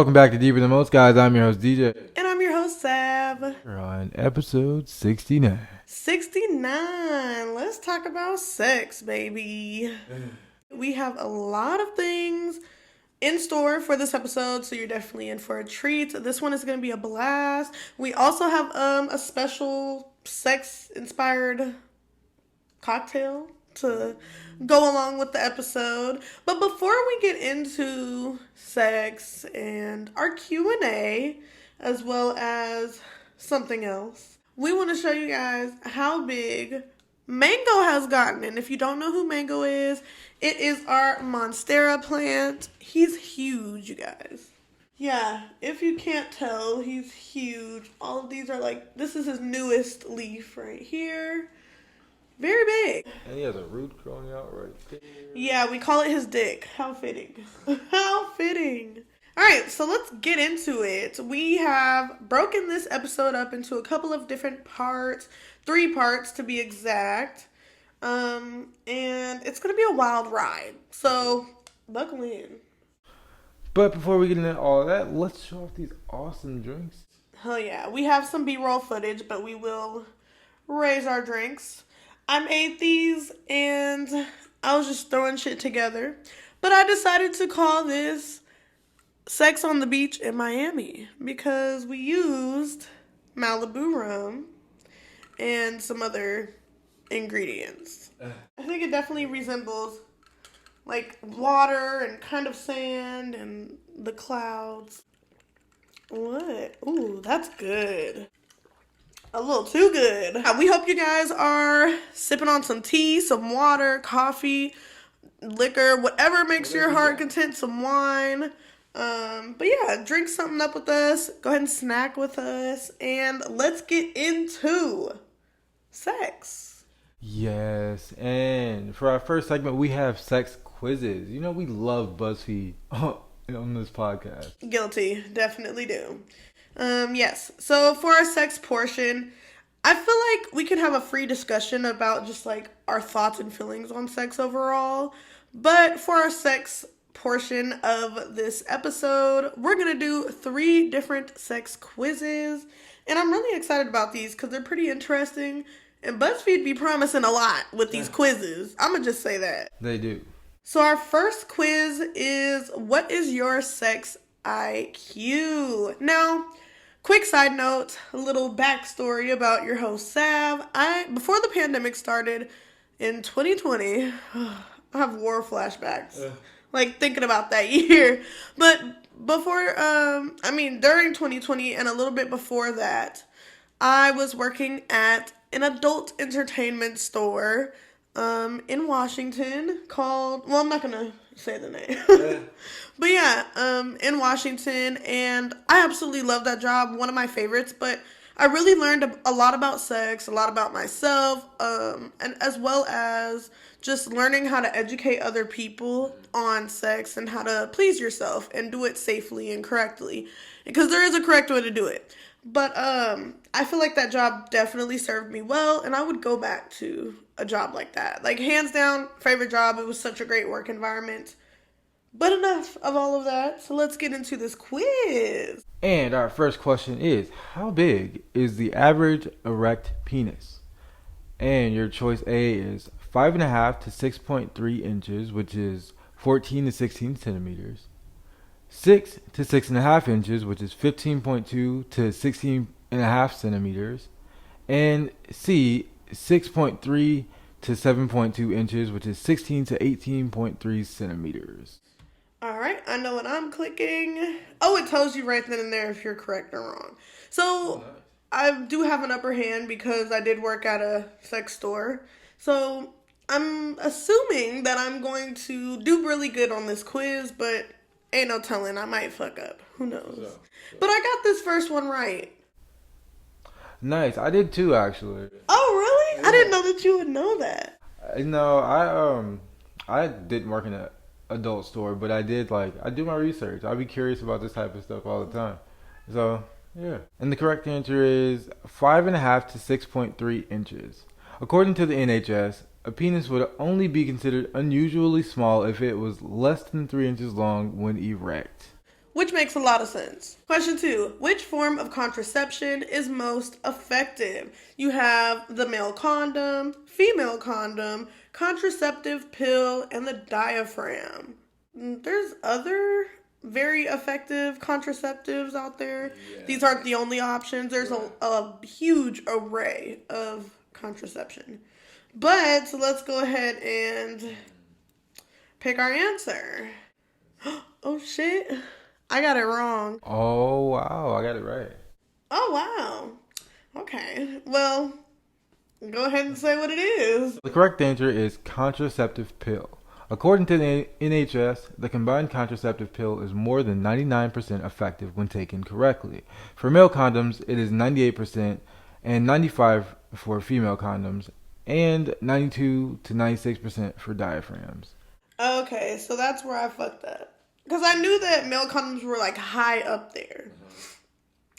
welcome back to Deeper Than Most, guys. I'm your host, DJ. And I'm your host, Sav. We're on episode 69. 69. Let's talk about sex, baby. We have a lot of things in store for this episode, so you're definitely in for a treat. This one is going to be a blast. We also have a special sex-inspired cocktail to go along with the episode. But before we get into sex and our Q&A, as well as something else, we want to show you guys how big Mango has gotten. And if you don't know who Mango is, it is our Monstera plant. He's huge, you guys. Yeah, if you can't tell, he's huge. All of these are this is his newest leaf right here. Very big. And he has a root growing out right there. Yeah, we call it his dick. How fitting. How fitting. Alright, so let's get into it. We have broken this episode up into a couple of different parts. 3 parts to be exact. And it's going to be a wild ride. So, buckle in. But before we get into all of that, let's show off these awesome drinks. Hell yeah. We have some B-roll footage, but we will raise our drinks. I made these and I was just throwing shit together. But I decided to call this Sex on the Beach in Miami because we used Malibu rum and some other ingredients. I think it definitely resembles water and kind of sand and the clouds. What? Ooh, that's good. A little too good. We hope you guys are sipping on some tea, some water, coffee, liquor, whatever makes your heart content, some wine. But yeah, drink something up with us. Go ahead and snack with us. And let's get into sex. Yes, and for our first segment, we have sex quizzes. You know, we love BuzzFeed on this podcast. Guilty. Definitely do. Yes. So for our sex portion, I feel like we can have a free discussion about just our thoughts and feelings on sex overall. But for our sex portion of this episode, we're going to do 3 different sex quizzes. And I'm really excited about these because they're pretty interesting. And BuzzFeed be promising a lot with these quizzes. I'm going to just say that. They do. So our first quiz is, what is your sex IQ? Now, quick side note, a little backstory about your host, Sav. Before the pandemic started in 2020, I have war flashbacks. Thinking about that year. But before, during 2020 and a little bit before that, I was working at an adult entertainment store in Washington called, I'm not going to say the name. But yeah, in Washington, and I absolutely love that job, one of my favorites, but I really learned a lot about sex, a lot about myself, and as well as just learning how to educate other people on sex and how to please yourself and do it safely and correctly, because there is a correct way to do it. But I feel like that job definitely served me well, and I would go back to a job like that. Hands down, favorite job. It was such a great work environment. But enough of all of that, so let's get into this quiz. And our first question is, how big is the average erect penis? And your choice A is 5.5 to 6.3 inches, which is 14 to 16 centimeters. 6 to 6.5 inches, which is 15.2 to 16.5 centimeters. And C, 6.3 to 7.2 inches, which is 16 to 18.3 centimeters. All right, I know what I'm clicking. Oh, it tells you right then and there if you're correct or wrong. So I do have an upper hand because I did work at a sex store. So I'm assuming that I'm going to do really good on this quiz, but ain't no telling. I might fuck up. Who knows? But I got this first one right. Nice. I did too, actually. Oh, really? Yeah. I didn't know that you would know that. No, I didn't work in an adult store, but I did I do my research. I'd be curious about this type of stuff all the time. So yeah. And the correct answer is 5.5 to 6.3 inches. According to the NHS, a penis would only be considered unusually small if it was less than 3 inches long when erect. which makes a lot of sense. Question 2. Which form of contraception is most effective? You have the male condom, female condom, contraceptive pill, and the diaphragm. There's other very effective contraceptives out there. Yeah. These aren't the only options. There's a huge array of contraception. But let's go ahead and pick our answer. Oh shit. I got it wrong. Oh wow, I got it right. Oh wow. Okay. Well, go ahead and say what it is. The correct answer is contraceptive pill. According to the NHS, the combined contraceptive pill is more than 99% effective when taken correctly. For male condoms, it is 98% and 95% for female condoms, and 92 to 96% for diaphragms. Okay, so that's where I fucked up. Because I knew that male condoms were like high up there.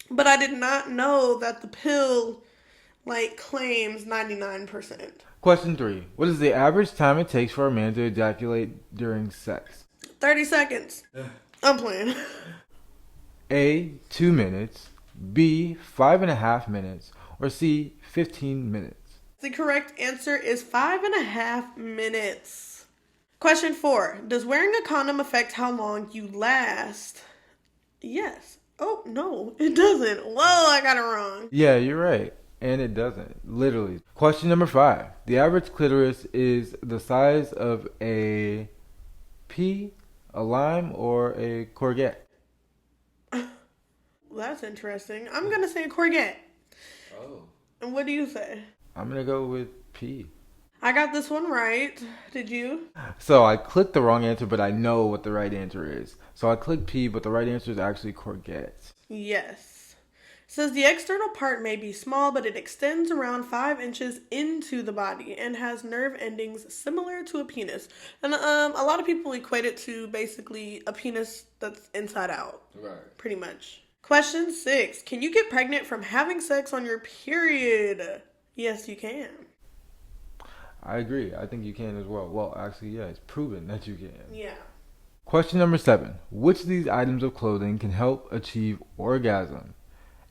But I did not know that the pill like claims 99%. Question 3. What is the average time it takes for a man to ejaculate during sex? 30 seconds. I'm playing. A, 2 minutes. B, 5.5 minutes. Or C, 15 minutes. The correct answer is 5.5 minutes. Question 4. Does wearing a condom affect how long you last? Yes. Oh, no, it doesn't. Whoa, I got it wrong. Yeah, you're right. And it doesn't. Literally. Question number 5. The average clitoris is the size of a pea, a lime, or a courgette? That's interesting. I'm going to say courgette. Oh. And what do you say? I'm going to go with pea. I got this one right. Did you? So I clicked the wrong answer, but I know what the right answer is. So I clicked P, but the right answer is actually courgette. Yes. It says the external part may be small, but it extends around 5 inches into the body and has nerve endings similar to a penis. And a lot of people equate it to basically a penis that's inside out. Right. Pretty much. Question 6. Can you get pregnant from having sex on your period? Yes, you can. I agree. I think you can as well. Well, actually, yeah, it's proven that you can. Yeah. Question number 7. Which of these items of clothing can help achieve orgasm?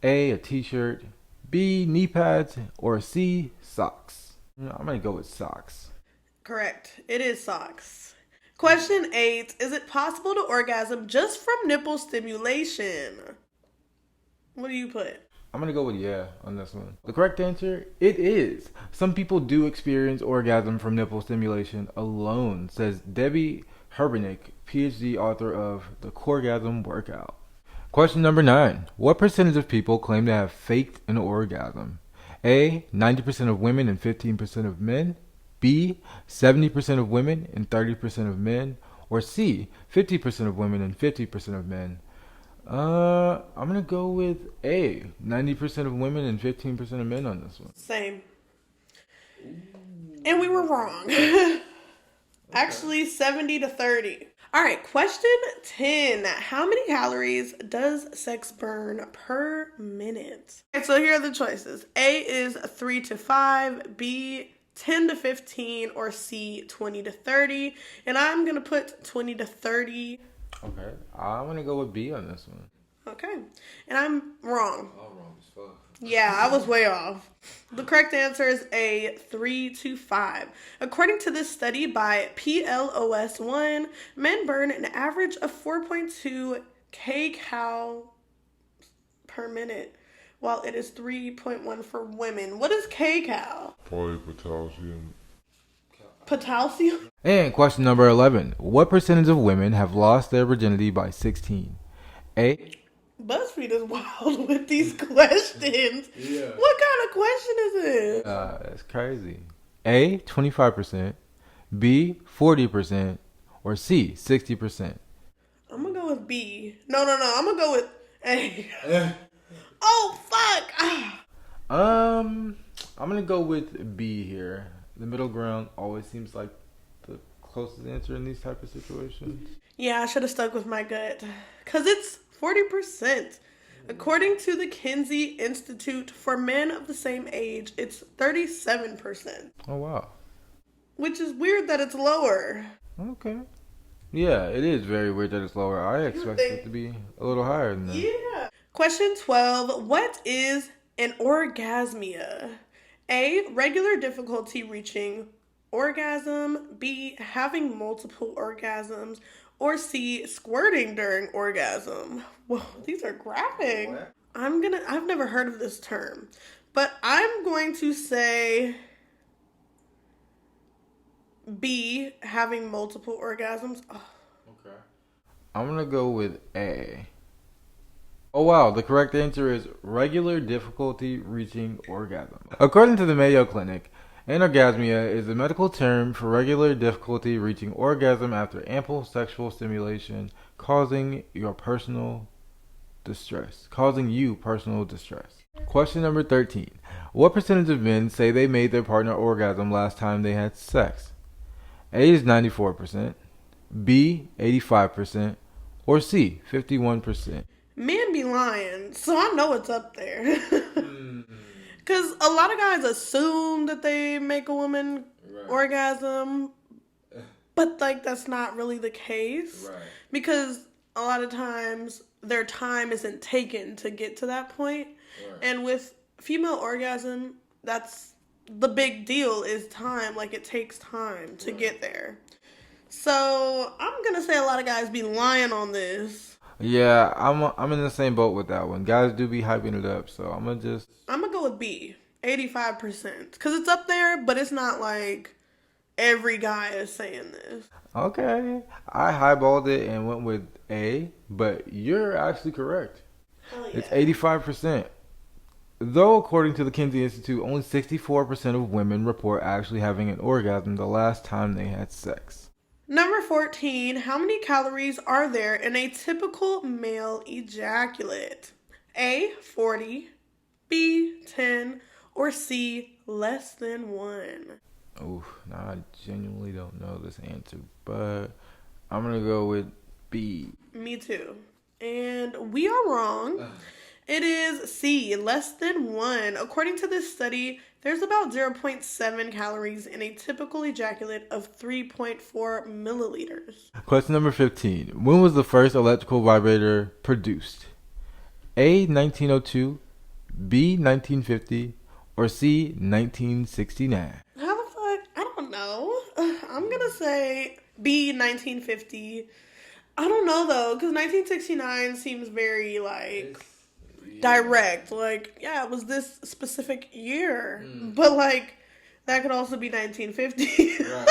A t-shirt, B, knee pads, or C, socks? I'm going to go with socks. Correct. It is socks. Question 8. Is it possible to orgasm just from nipple stimulation? What do you put? I'm going to go with yeah on this one. The correct answer, it is. Some people do experience orgasm from nipple stimulation alone, says Debbie Herbernick, PhD author of The Coregasm Workout. Question number 9. What percentage of people claim to have faked an orgasm? A, 90% of women and 15% of men. B, 70% of women and 30% of men. Or C, 50% of women and 50% of men. I'm going to go with A, 90% of women and 15% of men on this one. Same. And we were wrong. Actually, 70 to 30. All right, question 10. How many calories does sex burn per minute? Okay, so here are the choices. A is 3 to 5, B 10 to 15, or C 20 to 30. And I'm going to put 20 to 30. Okay, I'm going to go with B on this one. Okay, and I'm wrong. I'm wrong as fuck. Yeah, I was way off. The correct answer is A, 3 to 5. According to this study by PLOS1, men burn an average of 4.2 kcal per minute, while it is 3.1 for women. What is kcal? Probably potassium. Potassium? And question number 11. What percentage of women have lost their virginity by 16? A, BuzzFeed is wild with these questions. Yeah. What kind of question is this? That's crazy. A, 25%, B, 40%, or C, 60%. I'm going to go with B. No. I'm going to go with A. Oh, fuck. I'm going to go with B here. The middle ground always seems like the closest answer in these type of situations. Yeah, I should have stuck with my gut. Because it's 40%. According to the Kinsey Institute, for men of the same age, it's 37%. Oh, wow. Which is weird that it's lower. Okay. Yeah, it is very weird that it's lower. I expect it to be a little higher than that. Yeah. Question 12. What is an orgasmia? A. Regular difficulty reaching orgasm. B. Having multiple orgasms. Or C. Squirting during orgasm. Whoa, these are graphic. What? I've never heard of this term. But I'm going to say B. Having multiple orgasms. Oh. Okay. I'm gonna go with A. Oh wow, the correct answer is regular difficulty reaching orgasm. According to the Mayo Clinic, anorgasmia is a medical term for regular difficulty reaching orgasm after ample sexual stimulation causing you personal distress. Question number 13. What percentage of men say they made their partner orgasm last time they had sex? A is 94%, B 85%, or C 51%. Men be lying, so I know it's up there. Because a lot of guys assume that they make a woman orgasm, but like that's not really the case. Right. Because a lot of times their time isn't taken to get to that point. Right. And with female orgasm, that's the big deal is time. Like it takes time to get there. So I'm going to say a lot of guys be lying on this. Yeah, I'm in the same boat with that one. Guys do be hyping it up, so I'm gonna go with B, 85%, because it's up there, but it's not like every guy is saying this. Okay. I highballed it and went with A, but you're actually correct. Hell yeah. It's 85%. Though, according to the Kinsey Institute, only 64% of women report actually having an orgasm the last time they had sex. Number 14, how many calories are there in a typical male ejaculate? A, 40, B, 10, or C, less than 1? Ooh, now I genuinely don't know this answer, but I'm going to go with B. Me too. And we are wrong. It is C, less than 1. According to this study, there's about 0.7 calories in a typical ejaculate of 3.4 milliliters. Question number 15. When was the first electrical vibrator produced? A, 1902, B, 1950, or C, 1969? How the fuck? I don't know. I'm going to say B, 1950. I don't know, though, because 1969 seems very, like, direct. Like, yeah, it was this specific year. But, like, that could also be 1950. Right.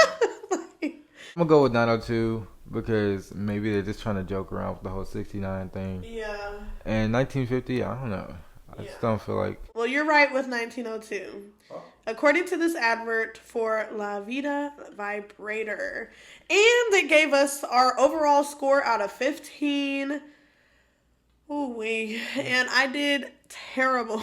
I'm going to go with 902 because maybe they're just trying to joke around with the whole 69 thing. Yeah. And 1950, I don't know. I just don't feel like... Well, you're right with 1902. Oh. According to this advert for La Vida Vibrator. And it gave us our overall score out of 15. Ooh-wee. And I did terrible.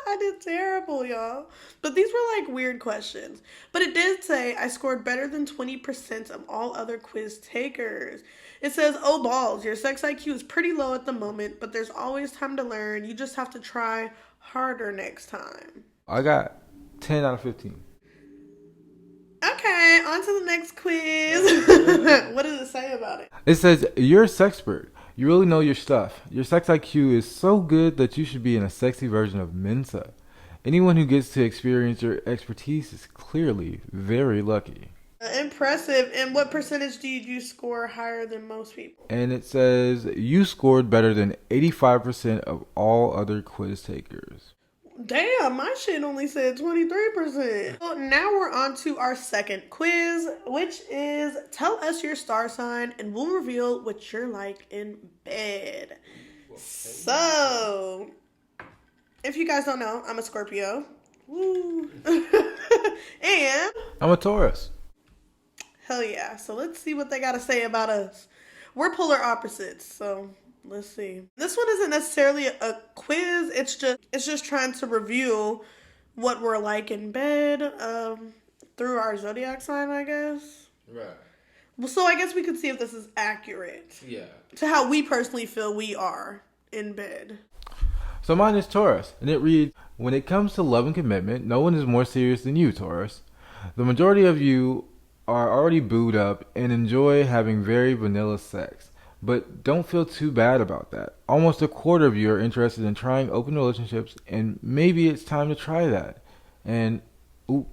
I did terrible, y'all. But these were like weird questions. But it did say I scored better than 20% of all other quiz takers. It says, oh balls, your sex IQ is pretty low at the moment, but there's always time to learn. You just have to try harder next time. I got 10 out of 15. Okay, on to the next quiz. What does it say about it? It says, you're a sexpert. You really know your stuff. Your sex IQ is so good that you should be in a sexy version of Mensa. Anyone who gets to experience your expertise is clearly very lucky. Impressive. And what percentage did you score higher than most people? And it says you scored better than 85% of all other quiz takers. Damn, my shit only said 23%. So now we're on to our second quiz, which is tell us your star sign and we'll reveal what you're like in bed. So, if you guys don't know, I'm a Scorpio. Woo. And I'm a Taurus. Hell yeah. So let's see what they got to say about us. We're polar opposites, so let's see. This one isn't necessarily a quiz. It's just trying to review what we're like in bed through our zodiac sign, I guess. Right. Well, so I guess we could see if this is accurate. Yeah. To how we personally feel we are in bed. So mine is Taurus, and it reads, when it comes to love and commitment, no one is more serious than you, Taurus. The majority of you are already booed up and enjoy having very vanilla sex, but don't feel too bad about that. Almost a quarter of you are interested in trying open relationships, and maybe it's time to try that. And, ooh,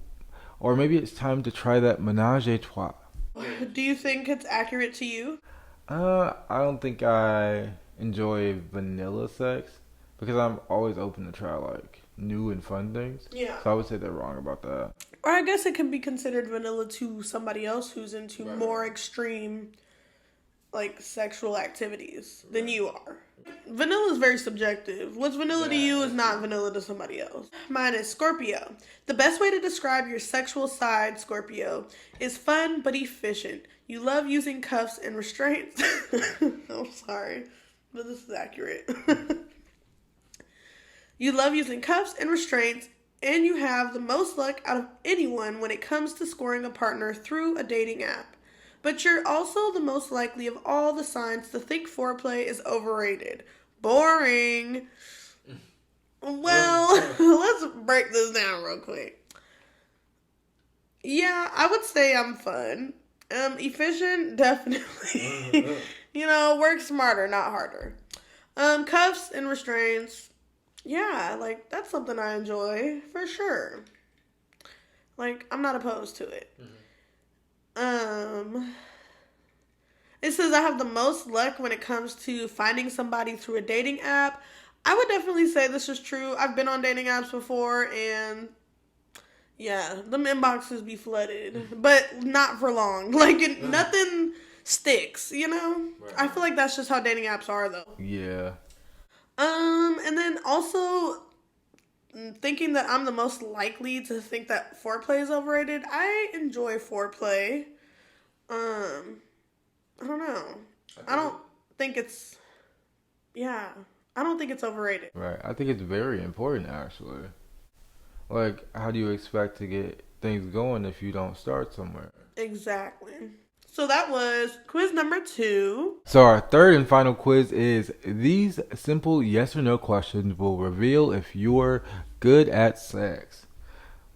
or maybe it's time to try that menage a trois. Do you think it's accurate to you? I don't think I enjoy vanilla sex because I'm always open to try like new and fun things. Yeah. So I would say they're wrong about that. Or I guess it can be considered vanilla to somebody else who's into more extreme, like, sexual activities than you are. Vanilla is very subjective. What's vanilla to you is not vanilla to somebody else. Mine is Scorpio. The best way to describe your sexual side, Scorpio, is fun but efficient. You love using cuffs and restraints. I'm sorry, but this is accurate. You love using cuffs and restraints, and you have the most luck out of anyone when it comes to scoring a partner through a dating app. But you're also the most likely of all the signs to think foreplay is overrated. Boring. Well, let's break this down real quick. Yeah, I would say I'm fun. Efficient, definitely. Work smarter, not harder. Cuffs and restraints. Yeah, like, that's something I enjoy, for sure. Like, I'm not opposed to it. It says I have the most luck when it comes to finding somebody through a dating app. I would definitely say this is true. I've been on dating apps before, and yeah, them inboxes be flooded, but not for long. Like, nothing sticks, Right. I feel like that's just how dating apps are, though. Yeah. And then also thinking that I'm the most likely to think that foreplay is overrated. I enjoy foreplay. I don't know. I don't think it's overrated. Right. I think it's very important, actually. Like, how do you expect to get things going if you don't start somewhere? Exactly. So that was quiz number 2. So our third and final quiz is these simple yes or no questions will reveal if you're good at sex.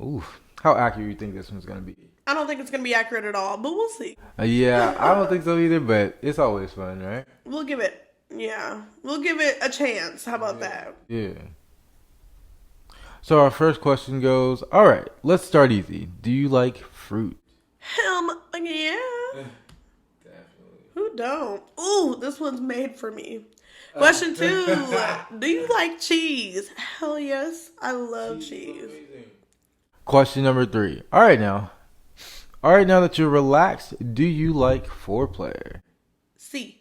Ooh, how accurate do you think this one's going to be? I don't think it's going to be accurate at all, but we'll see. Yeah, I don't think so either, but it's always fun, right? We'll give it a chance. How about that? Yeah. So our first question goes, all right, let's start easy. Do you like fruit? Yeah. Definitely. Who don't? Ooh, this one's made for me. Question 2. Do you like cheese? Hell yes. I love cheese. Question number 3. All right, now that you're relaxed, do you like foreplay? C.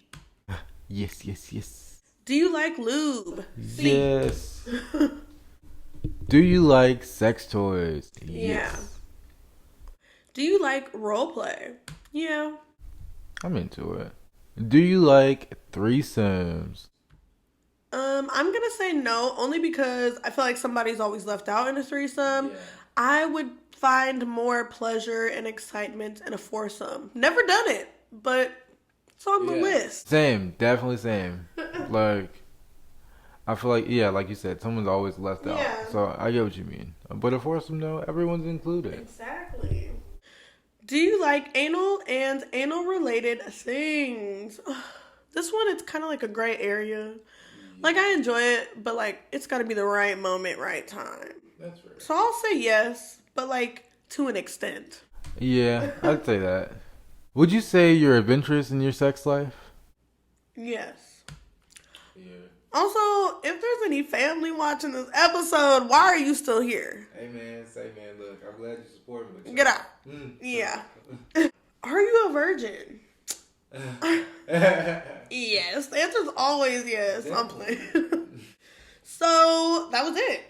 Yes. Do you like lube? C. Yes. Do you like sex toys? Yeah. Yes. Do you like role play? Yeah. I'm into it. Do you like threesomes? I'm gonna say no, only because I feel like somebody's always left out in a threesome. Yeah. I would find more pleasure and excitement in a foursome. Never done it, but it's on the list. Same, definitely same. Like, I feel like, like you said, someone's always left out. Yeah. So I get what you mean. But a foursome, no, everyone's included. Exactly. Do you like anal and anal-related things? This one, it's kind of like a gray area. Like, I enjoy it, but, like, it's got to be the right moment, right time. That's right. So I'll say yes, but, like, to an extent. Yeah, I'd say that. Would you say you're adventurous in your sex life? Yes. Yeah. Also, if there's any family watching this episode, why are you still here? Hey, man, look, I'm glad you support me. Get out. Yeah. Are you a virgin? Yes. The answer's always yes. Definitely. I'm playing. So, that was it.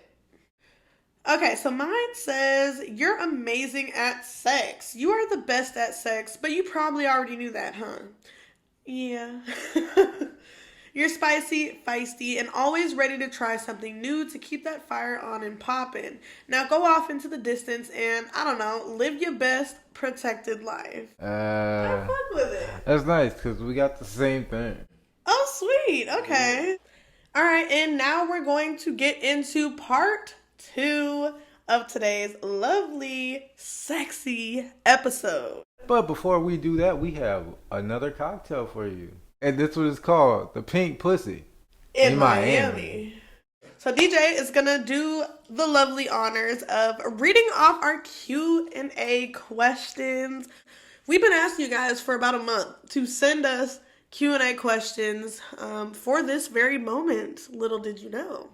Okay, so mine says, you're amazing at sex. You are the best at sex, but you probably already knew that, huh? Yeah. You're spicy, feisty, and always ready to try something new to keep that fire on and popping. Now go off into the distance and, I don't know, live your best protected life. Have fun with it. That's nice, because we got the same thing. Oh, sweet. Okay. All right, and now we're going to get into part 2 of today's lovely, sexy episode. But before we do that, we have another cocktail for you. And this one is called the Pink Pussy In in Miami. Miami. So DJ is gonna do the lovely honors of reading off our Q&A questions. We've been asking you guys for about a month to send us Q&A questions for this very moment. Little did you know.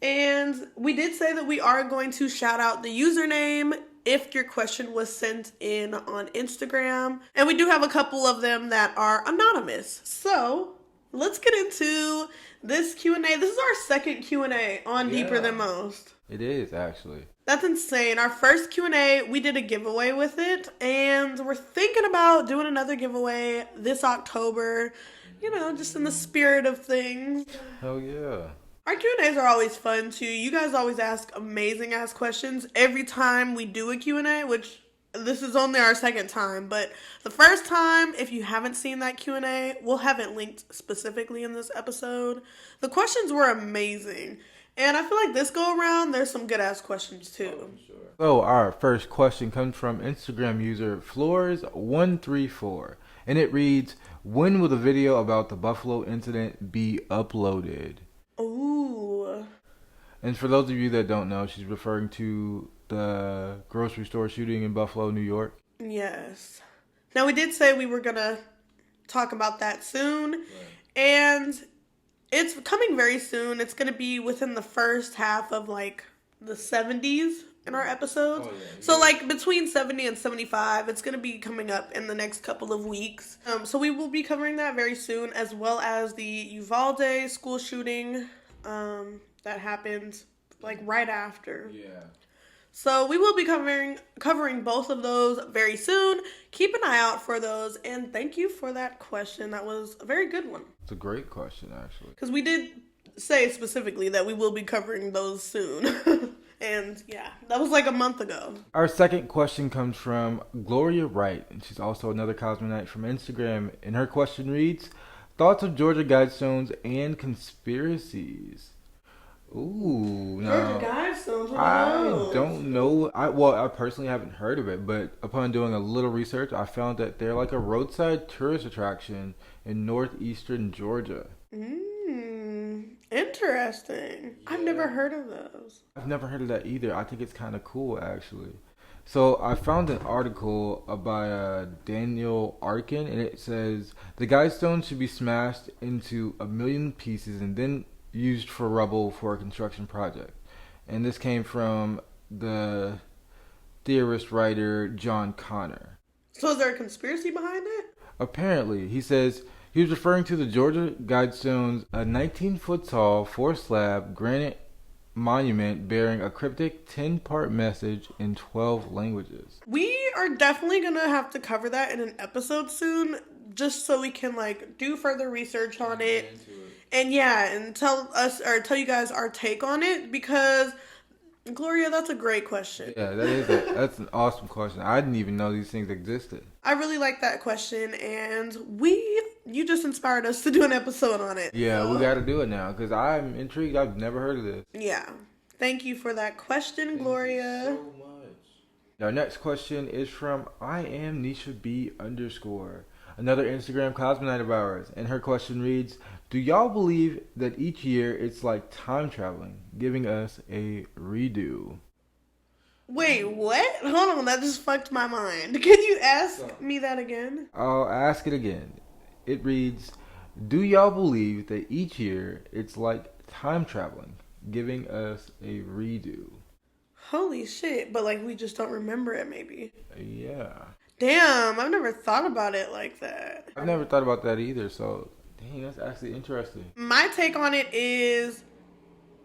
And we did say that we are going to shout out the username if your question was sent in on Instagram. And we do have a couple of them that are anonymous. So let's get into this Q&A. This is our second Q&A on Deeper Than Most. It is, actually. That's insane. Our first Q&A, we did a giveaway with it. And we're thinking about doing another giveaway this October. You know, just in the spirit of things. Hell yeah. Our Q&As are always fun, too. You guys always ask amazing-ass questions every time we do a Q&A, which this is only our second time. But the first time, if you haven't seen that Q&A, we'll have it linked specifically in this episode. The questions were amazing. And I feel like this go-around, there's some good-ass questions, too. So our first question comes from Instagram user Floors134. And it reads, when will the video about the Buffalo incident be uploaded? Ooh. And for those of you that don't know, she's referring to the grocery store shooting in Buffalo, New York. Yes. Now, we did say we were going to talk about that soon. Right. And it's coming very soon. It's going to be within the first half of, like, the 70s in our episodes. Oh, yeah. So, like, between 70 and 75, it's going to be coming up in the next couple of weeks. So we will be covering that very soon, as well as the Uvalde school shooting that happened, like, right after. Yeah. So we will be covering both of those very soon. Keep an eye out for those, and thank you for that question. That was a very good one. It's a great question, actually. Because we did say specifically that we will be covering those soon. And yeah, that was like a month ago. Our second question comes from Gloria Wright, and she's also another Cosmonite from Instagram. And her question reads, thoughts of Georgia Guidestones and conspiracies. Ooh, Georgia Guidestones. I don't know. I personally haven't heard of it, but upon doing a little research, I found that they're like a roadside tourist attraction in northeastern Georgia. Interesting. Yeah. I've never heard of those. I've never heard of that either. I think it's kind of cool, actually. So I found an article by Daniel Arkin, and it says the Guidestones should be smashed into 1,000,000 pieces and then used for rubble for a construction project. And this came from the theorist writer John Connor. So is there a conspiracy behind it? Apparently. He says he was referring to the Georgia Guidestones, a 19-foot tall, 4-slab granite monument bearing a cryptic 10-part message in 12 languages. We are definitely going to have to cover that in an episode soon, just so we can like do further research on it. And yeah, and tell you guys our take on it, because Gloria, that's a great question. Yeah, that's an awesome question. I didn't even know these things existed. I really like that question, and you just inspired us to do an episode on it. Yeah, so we got to do it now, because I'm intrigued. I've never heard of this. Yeah. Thank you for that question, Gloria. Thank you so much. Our next question is from IamNishaB_, another Instagram Cosmonite of ours, and her question reads, do y'all believe that each year it's like time traveling, giving us a redo? Wait, what? Hold on, that just fucked my mind. Can you ask me that again? I'll ask it again. It reads, do y'all believe that each year it's like time traveling, giving us a redo? Holy shit, but like we just don't remember it maybe. Yeah. Damn, I've never thought about it like that. I've never thought about that either, so dang, that's actually interesting. My take on it is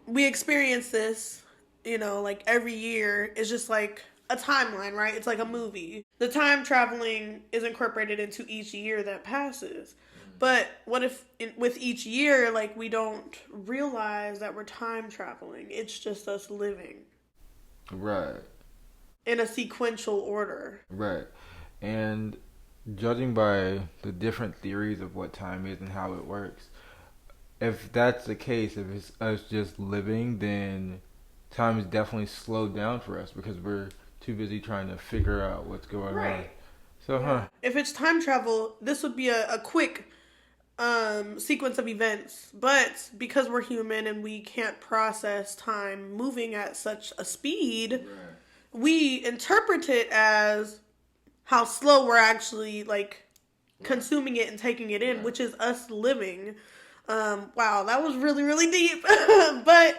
we experience this, like every year. It's just like a timeline, right? It's like a movie. The time traveling is incorporated into each year that passes. But what if with each year, like, we don't realize that we're time traveling? It's just us living. Right. In a sequential order. Right. And judging by the different theories of what time is and how it works, if that's the case, if it's us just living, then time is definitely slowed down for us because we're too busy trying to figure out what's going on. So, If it's time travel, this would be a quick sequence of events. But because we're human and we can't process time moving at such a speed, we interpret it as how slow we're actually like consuming it and taking it in, which is us living. Wow, that was really, really deep. But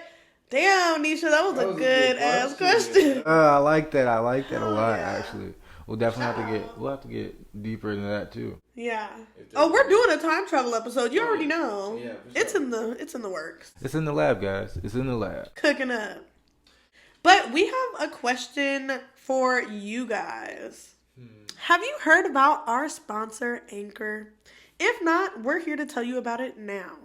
damn, Nisha, that was a good ass question. I like that. I like that a lot, yeah. actually. We'll definitely have to get deeper into that too. Yeah. Oh, we're doing a time travel episode. You already know. Yeah, it's in the works. It's in the lab, guys. It's in the lab. Cooking up. But we have a question for you guys. Have you heard about our sponsor, Anchor? If not, we're here to tell you about it now.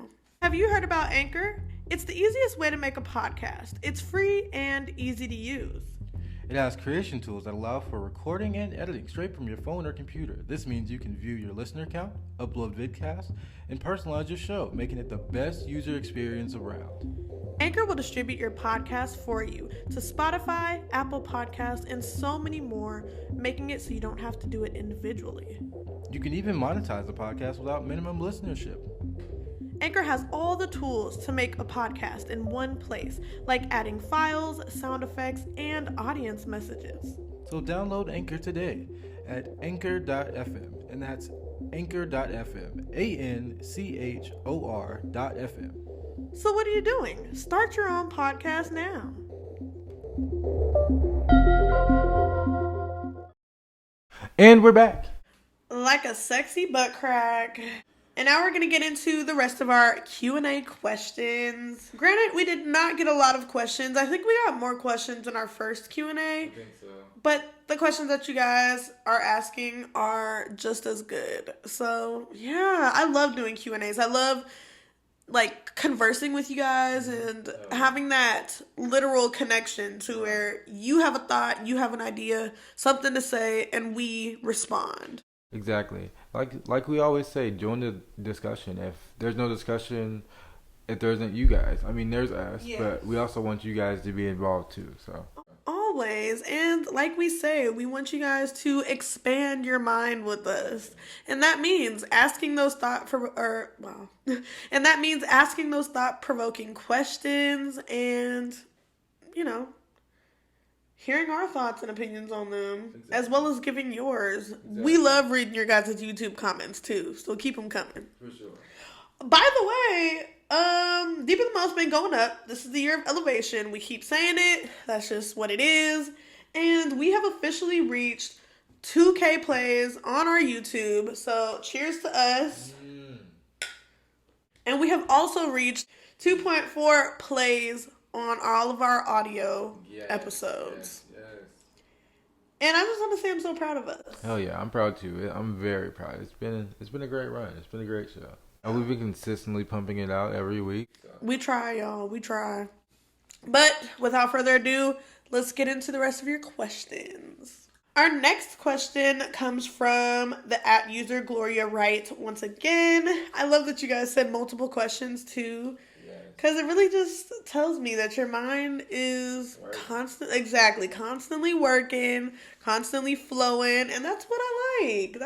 Have you heard about Anchor? It's the easiest way to make a podcast. It's free and easy to use. It has creation tools that allow for recording and editing straight from your phone or computer. This means you can view your listener count, upload vidcasts, and personalize your show, making it the best user experience around. Anchor will distribute your podcast for you to Spotify, Apple Podcasts, and so many more, making it so you don't have to do it individually. You can even monetize the podcast without minimum listenership. Anchor has all the tools to make a podcast in one place, like adding files, sound effects, and audience messages. So download Anchor today at anchor.fm, and that's anchor.fm, ANCHOR.fm. So what are you doing? Start your own podcast now. And we're back. Like a sexy butt crack. And now we're going to get into the rest of our Q&A questions. Granted, we did not get a lot of questions. I think we got more questions in our first Q&A. I think so. But the questions that you guys are asking are just as good. So, yeah, I love doing Q&As. I love, like, conversing with you guys and having that literal connection to where you have a thought, you have an idea, something to say, and we respond. Exactly. Like we always say, join the discussion. If there's no discussion, if there isn't you guys, I mean, there's us, but we also want you guys to be involved too. So always, and like we say, we want you guys to expand your mind with us, and that means asking those thought-provoking questions, and hearing our thoughts and opinions on them, as well as giving yours. Exactly. We love reading your guys' YouTube comments, too, so keep them coming. For sure. By the way, Deep in the Mouth's been going up. This is the year of elevation. We keep saying it. That's just what it is. And we have officially reached 2K plays on our YouTube, so cheers to us. And we have also reached 2.4 plays on all of our audio episodes. Yes. And I just want to say I'm so proud of us. Hell yeah, I'm proud too. I'm very proud. It's been a great run. It's been a great show. And we've been consistently pumping it out every week. So. We try, y'all. We try. But without further ado, let's get into the rest of your questions. Our next question comes from the @user Gloria Wright. Once again, I love that you guys said multiple questions too. Because it really just tells me that your mind is constantly working, constantly flowing, and that's what I like.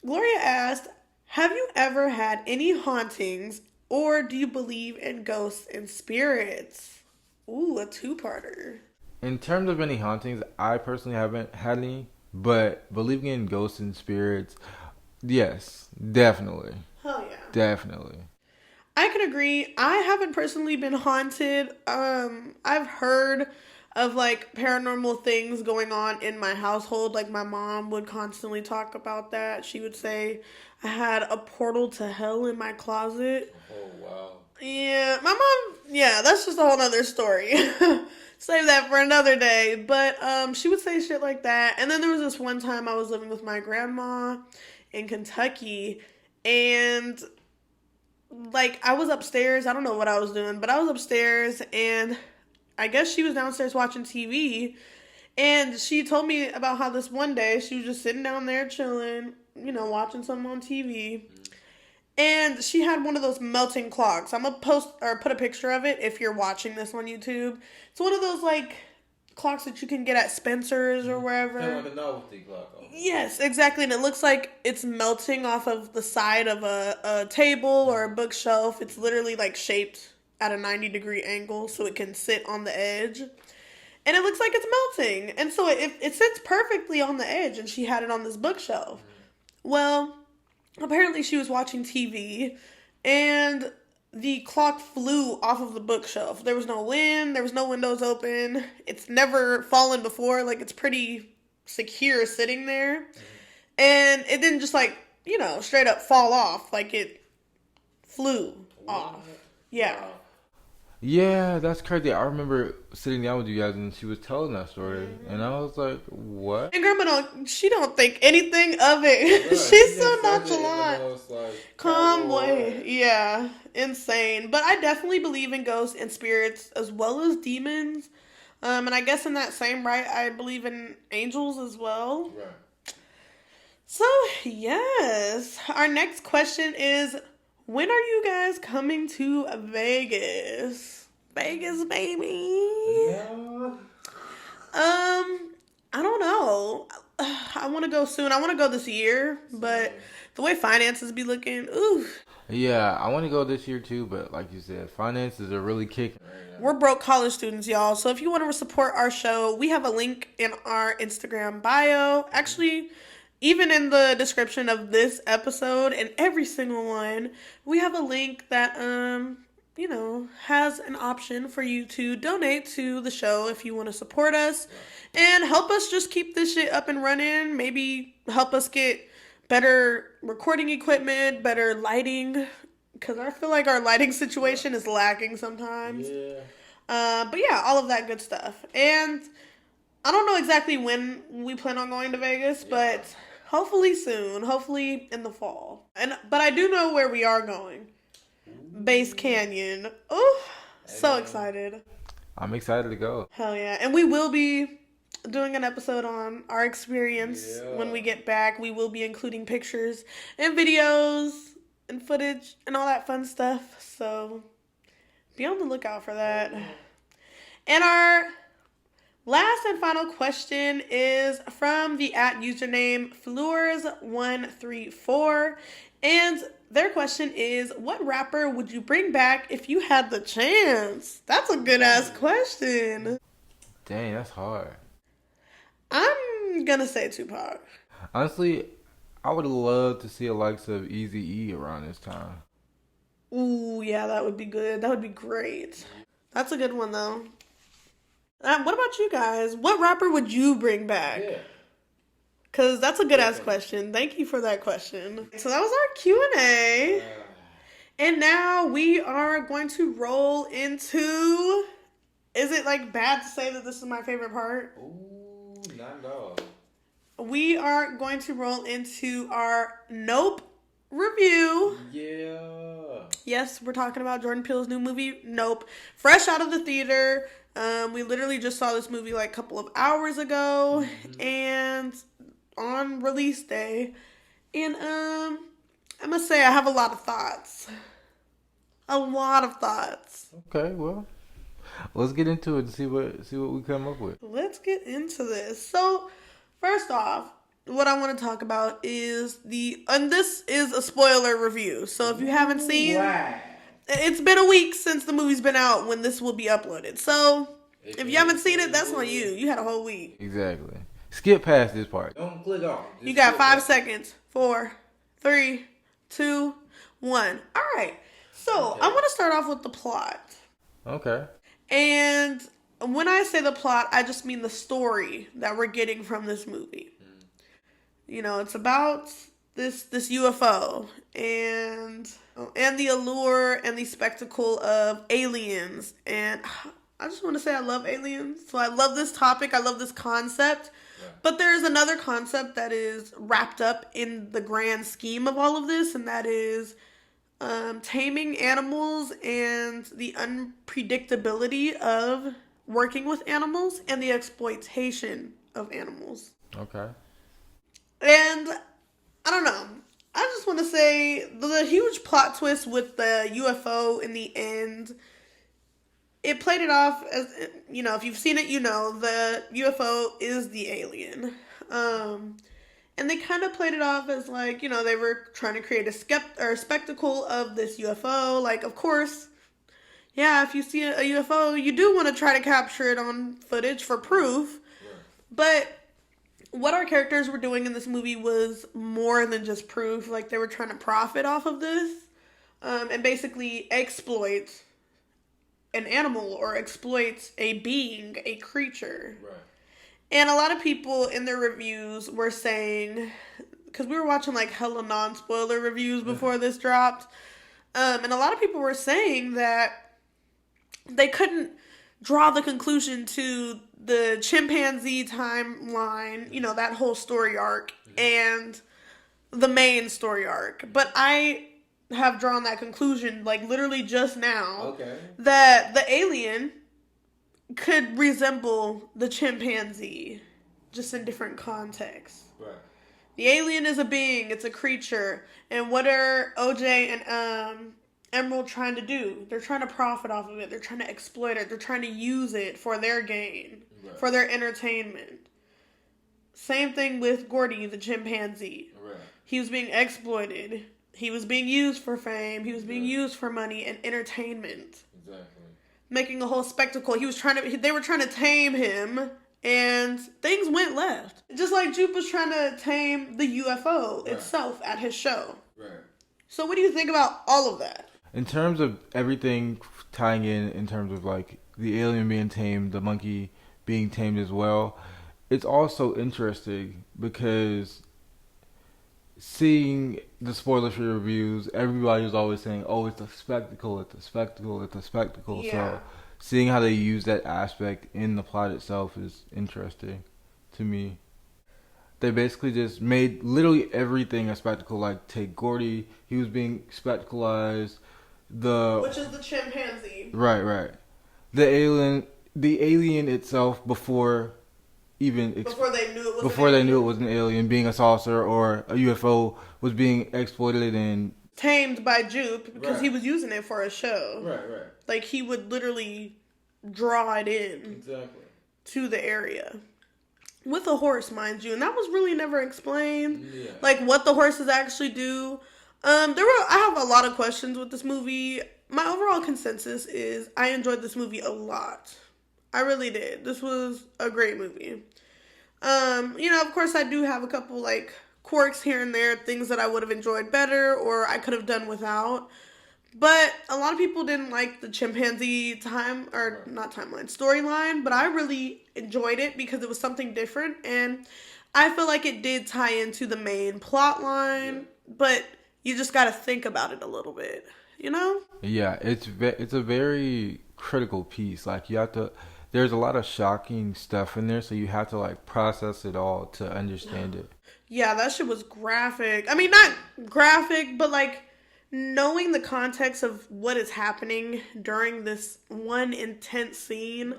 Gloria asked, have you ever had any hauntings, or do you believe in ghosts and spirits? Ooh, a two-parter. In terms of any hauntings, I personally haven't had any, but believing in ghosts and spirits, yes, definitely. Hell yeah. Definitely. I can agree. I haven't personally been haunted. I've heard of like paranormal things going on in my household. Like my mom would constantly talk about that. She would say I had a portal to hell in my closet. Oh wow. Yeah, my mom. Yeah, that's just a whole nother story. Save that for another day. But she would say shit like that. And then there was this one time I was living with my grandma in Kentucky, and like, I was upstairs. I don't know what I was doing, but I was upstairs, and I guess she was downstairs watching TV, and she told me about how this one day she was just sitting down there chilling, watching something on TV, and she had one of those melting clocks. I'm going to put a picture of it if you're watching this on YouTube. It's one of those, like, clocks that you can get at Spencer's or wherever. Kind of like a novelty clock. Yes, exactly. And it looks like it's melting off of the side of a table or a bookshelf. It's literally like shaped at a 90-degree angle so it can sit on the edge. And it looks like it's melting. And so it sits perfectly on the edge, and she had it on this bookshelf. Well, apparently she was watching TV, and the clock flew off of the bookshelf. There was no wind. There was no windows open. It's never fallen before. Like, it's pretty secure sitting there. And it didn't just, like, straight up fall off. Like, it flew off. Yeah. Wow. Yeah, that's crazy. I remember sitting down with you guys and she was telling that story, and I was like, "What?" And Grandma she don't think anything of it. Right. She's so nonchalant. Calm way. Yeah, insane. But I definitely believe in ghosts and spirits as well as demons. And I guess in that same right, I believe in angels as well. Right. So, yes. Our next question is, when are you guys coming to Vegas? Vegas, baby. Yeah. I don't know. I want to go soon. I want to go this year, but the way finances be looking, ooh. Yeah, I want to go this year too, but like you said, finances are really kicking right now. We're broke college students, y'all. So if you want to support our show, we have a link in our Instagram bio. Actually, even in the description of this episode and every single one, we have a link that has an option for you to donate to the show if you want to support us and help us just keep this shit up and running. Maybe help us get better recording equipment, better lighting, because I feel like our lighting situation is lacking sometimes. Yeah. But yeah, all of that good stuff. And I don't know exactly when we plan on going to Vegas, but hopefully soon. Hopefully in the fall. But I do know where we are going. Base Canyon. Oh, so excited. I'm excited to go. Hell yeah. And we will be doing an episode on our experience when we get back. We will be including pictures and videos and footage and all that fun stuff. So be on the lookout for that. And our last and final question is from the @username Floors134. And their question is, what rapper would you bring back if you had the chance? That's a good ass question. Dang, that's hard. I'm gonna say Tupac. Honestly, I would love to see a likes of Eazy-E around this time. Ooh, yeah, that would be good. That would be great. That's a good one, though. What about you guys? What rapper would you bring back? Yeah. Because that's a good-ass question. Thank you for that question. So that was our Q&A. And now we are going to roll into... Is it, bad to say that this is my favorite part? Ooh, not at all. We are going to roll into our Nope review. Yeah. Yes, we're talking about Jordan Peele's new movie, Nope. Fresh out of the theater. We literally just saw this movie a couple of hours ago. Mm-hmm. And on release day. And I must say I have a lot of thoughts. A lot of thoughts. Okay, well, let's get into it and see what we come up with. Let's get into this. So, first off, what I want to talk about is and this is a spoiler review. So if you haven't seen, it's been a week since the movie's been out when this will be uploaded. So if you haven't seen it, that's on you. You had a whole week. Exactly. Skip past this part. Don't click off. You got 5 seconds. 4, 3, 2, 1. All right. So I want to start off with the plot. Okay. And when I say the plot, I just mean the story that we're getting from this movie. It's about this UFO and the allure and the spectacle of aliens. And I just want to say I love aliens. So I love this topic. I love this concept. Yeah. But there's another concept that is wrapped up in the grand scheme of all of this, and that is taming animals and the unpredictability of working with animals and the exploitation of animals. Okay. And I don't know. I just want to say the huge plot twist with the UFO in the end it played it off as, if you've seen it, the UFO is the alien. And they kind of played it off as like, they were trying to create a spectacle of this UFO. Like, of course, yeah, if you see a UFO, you do want to try to capture it on footage for proof. Right. But what our characters were doing in this movie was more than just proof. Like, they were trying to profit off of this, and basically exploit an animal or exploit a being, a creature. Right. And a lot of people in their reviews were saying, because we were watching like hella non-spoiler reviews before this dropped, and a lot of people were saying that they couldn't draw the conclusion to the chimpanzee timeline, that whole story arc, and the main story arc. But I have drawn that conclusion, like, literally just now, that the alien could resemble the chimpanzee, just in different contexts. Right. The alien is a being, it's a creature, and what are OJ and Emerald trying to do? They're trying to profit off of it. They're trying to exploit it. They're trying to use it for their gain, right, for their entertainment. Same thing with Gordy, the chimpanzee. Right. He was being exploited. He was being used for fame. He was being used for money and entertainment. Exactly. Making a whole spectacle. They were trying to tame him, and things went left. Just like Jupe was trying to tame the UFO itself at his show. Right. So what do you think about all of that? In terms of everything tying in terms of like the alien being tamed, the monkey being tamed as well, it's also interesting because seeing the spoiler-free reviews, everybody's always saying, oh, it's a spectacle, it's a spectacle, it's a spectacle. Yeah. So seeing how they use that aspect in the plot itself is interesting to me. They basically just made literally everything a spectacle. Like, take Gordy, he was being spectacleized. Which is the chimpanzee. Right. The alien itself before they knew it was an alien, being a saucer or a UFO, was being exploited and tamed by Jupe because he was using it for a show. Right. Like, he would literally draw it in to the area. With a horse, mind you, and that was really never explained. Yeah. Like, what the horses actually do. I have a lot of questions with this movie. My overall consensus is I enjoyed this movie a lot. I really did. This was a great movie. Of course, I do have a couple, like, quirks here and there, things that I would have enjoyed better or I could have done without. But a lot of people didn't like the chimpanzee storyline, but I really enjoyed it because it was something different, and I feel like it did tie into the main plot line, but you just got to think about it a little bit, Yeah, it's a very critical piece. Like, there's a lot of shocking stuff in there, so you have to, like, process it all to understand it. Yeah, that shit was graphic. I mean, not graphic, but, like, knowing the context of what is happening during this one intense scene,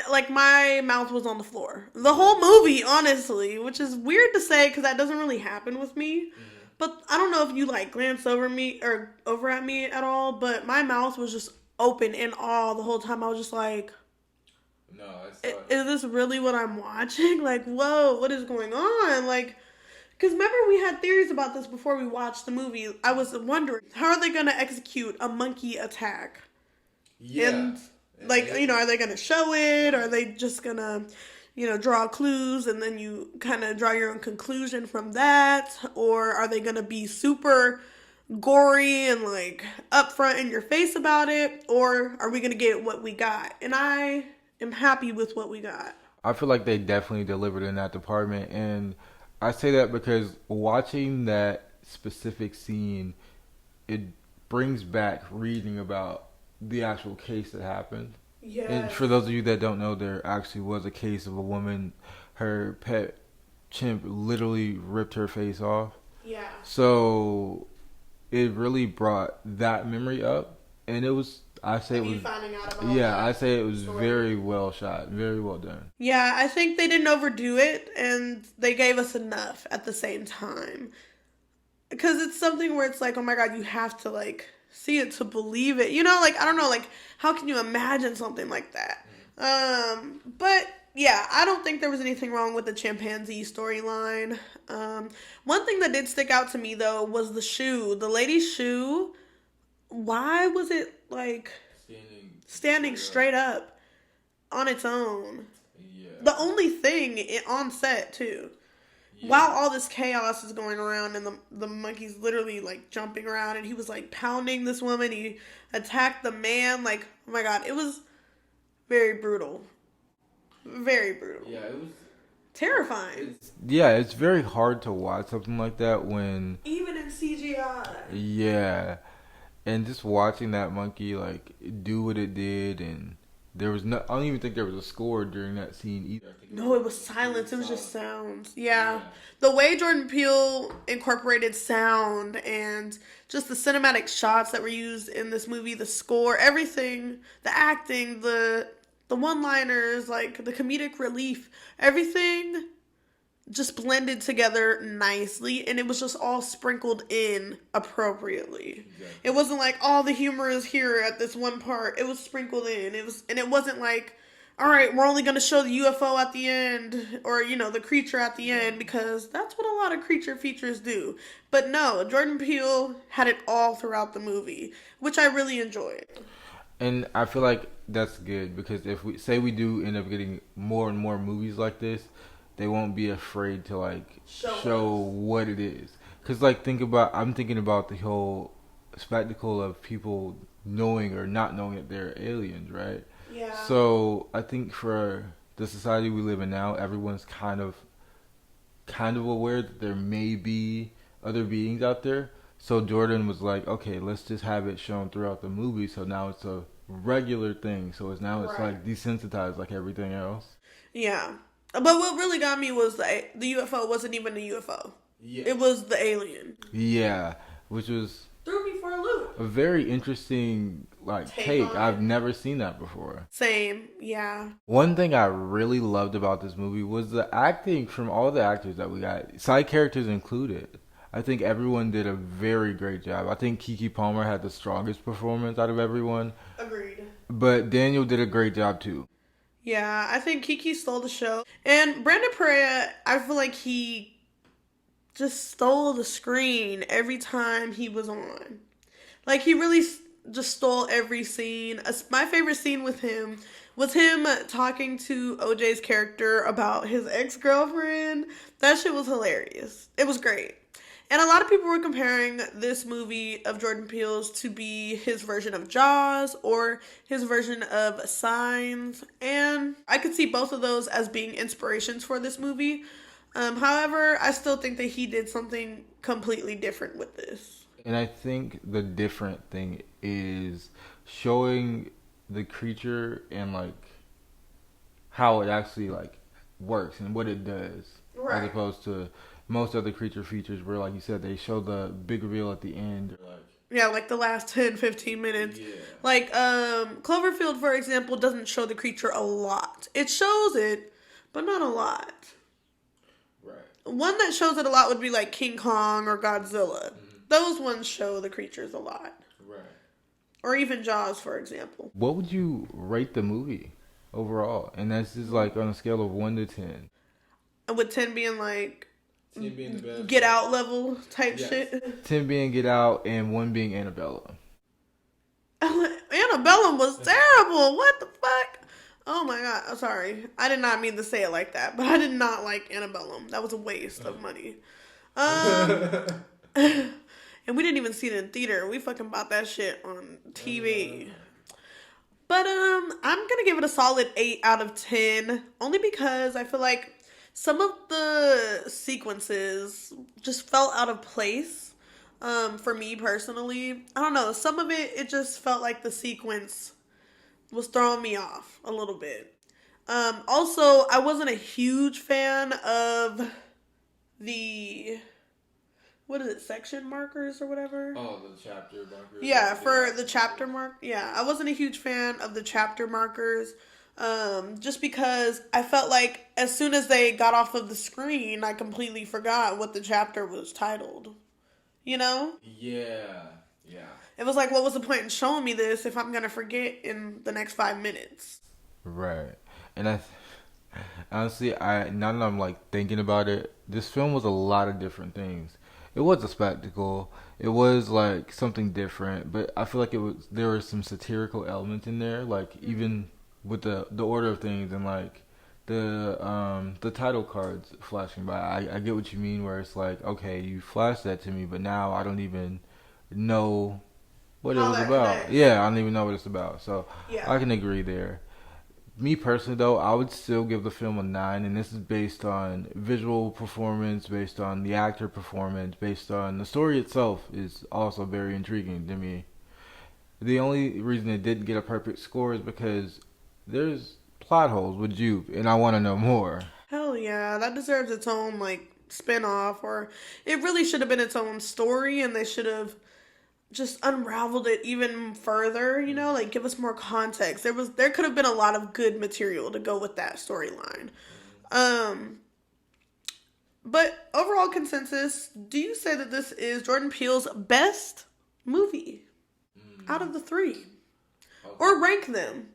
like, my mouth was on the floor. The whole movie, honestly, which is weird to say because that doesn't really happen with me. Mm-hmm. But I don't know if you, like, glance over at me at all, but my mouth was just open in awe the whole time. I was just like, no, is this really what I'm watching? Like, whoa, what is going on? Like, because remember we had theories about this before we watched the movie. I was wondering, how are they going to execute a monkey attack? Yeah. And, like, are they going to show it? Or are they just going to, draw clues and then you kind of draw your own conclusion from that? Or are they going to be super gory and, like, upfront in your face about it? Or are we going to get what we got? And I am happy with what we got. I feel like they definitely delivered in that department, and I say that because watching that specific scene, it brings back reading about the actual case that happened. Yes. And for those of you that don't know, there actually was a case of a woman, her pet chimp literally ripped her face off. Yeah. So it really brought that memory up, and it was, I say it was very well shot, very well done. Yeah, I think they didn't overdo it, and they gave us enough at the same time. Because it's something where it's like, oh my god, you have to, like, see it to believe it. You know, like, I don't know, like, how can you imagine something like that? But yeah, I don't think there was anything wrong with the chimpanzee storyline. One thing that did stick out to me though was the shoe. The lady's shoe. Why was it like standing straight up on its own? Yeah. The only thing on set too. Yeah. While all this chaos is going around and the monkey's literally like jumping around and he was like pounding this woman, he attacked the man, like, oh my god, it was very brutal. Very brutal. Yeah, it was terrifying. It's very hard to watch something like that when even in CGI. Yeah. And just watching that monkey like do what it did, and there was no, I don't even think there was a score during that scene either. No, it was silence. It was just sounds. Yeah. The way Jordan Peele incorporated sound and just the cinematic shots that were used in this movie, the score, everything, the acting, the one-liners, like the comedic relief, everything just blended together nicely, and it was just all sprinkled in appropriately. Exactly. It wasn't like all the humor is here at this one part. It was sprinkled in. It wasn't like, all right, we're only going to show the UFO at the end, or, you know, the creature at the end, because that's what a lot of creature features do. But no, Jordan Peele had it all throughout the movie, which I really enjoyed. And I feel like that's good, because if we say we do end up getting more and more movies like this, they won't be afraid to like show what it is. Cause like I'm thinking about the whole spectacle of people knowing or not knowing that they're aliens, right? Yeah. So I think for the society we live in now, everyone's kind of aware that there may be other beings out there. So Jordan was like, okay, let's just have it shown throughout the movie. So now it's a regular thing. So it's like desensitized like everything else. Yeah. But what really got me was the UFO wasn't even a UFO. Yeah. It was the alien. Yeah, which was threw me for a loop. A very interesting take. I've never seen that before. Same, yeah. One thing I really loved about this movie was the acting from all the actors that we got, side characters included. I think everyone did a very great job. I think Keke Palmer had the strongest performance out of everyone. Agreed. But Daniel did a great job too. Yeah, I think Keke stole the show. And Brandon Perea, I feel like he just stole the screen every time he was on. Like, he really just stole every scene. My favorite scene with him was him talking to OJ's character about his ex-girlfriend. That shit was hilarious. It was great. And a lot of people were comparing this movie of Jordan Peele's to be his version of Jaws or his version of Signs. And I could see both of those as being inspirations for this movie. However, I still think that he did something completely different with this. And I think the different thing is showing the creature and how it actually works and what it does. Right. As opposed to most other creature features where, like you said, they show the big reveal at the end. Yeah, like the last 10, 15 minutes. Yeah. Cloverfield, for example, doesn't show the creature a lot. It shows it, but not a lot. Right. One that shows it a lot would be like King Kong or Godzilla. Mm-hmm. Those ones show the creatures a lot. Right. Or even Jaws, for example. What would you rate the movie overall? And that's just on a scale of 1 to 10. With 10 being being the best. Get Out level type shit. 10 being Get Out and 1 being Annabella. Annabella was terrible. What the fuck? Oh my god. I'm sorry. I did not mean to say it like that, but I did not like Annabella. That was a waste of money. And we didn't even see it in theater. We fucking bought that shit on TV. But I'm gonna give it a solid 8 out of 10. Only because I feel like some of the sequences just felt out of place for me personally. I don't know. Some of it just felt like the sequence was throwing me off a little bit. Also, I wasn't a huge fan of the... What is it? Section markers or whatever? Oh, the chapter markers. Yeah, for the chapter mark. Yeah, I wasn't a huge fan of the chapter markers. Just because I felt like as soon as they got off of the screen, I completely forgot what the chapter was titled. You know? Yeah. it was like, what was the point in showing me this if I'm gonna forget in the next 5 minutes? Right. And honestly, I now that I'm like thinking about it, this film was a lot of different things. It was a spectacle. It was like something different, but I feel like it was there were some satirical elements in there, like even with the order of things and like the title cards flashing by. I get what you mean, where it's like, okay, you flashed that to me, but now I don't even know what it How was that about. connects. Yeah, I don't even know what it's about. So Yeah. I can agree there. Me personally, though, I would still give the film a 9, and this is based on visual performance, based on the actor performance, based on the story itself is also very intriguing to me. The only reason it didn't get a perfect score is because there's plot holes with Jupe, and I want to know more. Hell yeah, that deserves its own like spin-off, or it really should have been its own story, and they should have just unraveled it even further, like give us more context. There could have been a lot of good material to go with that storyline. Um but overall consensus, do you say that this is Jordan Peele's best movie out of the three? Or rank them?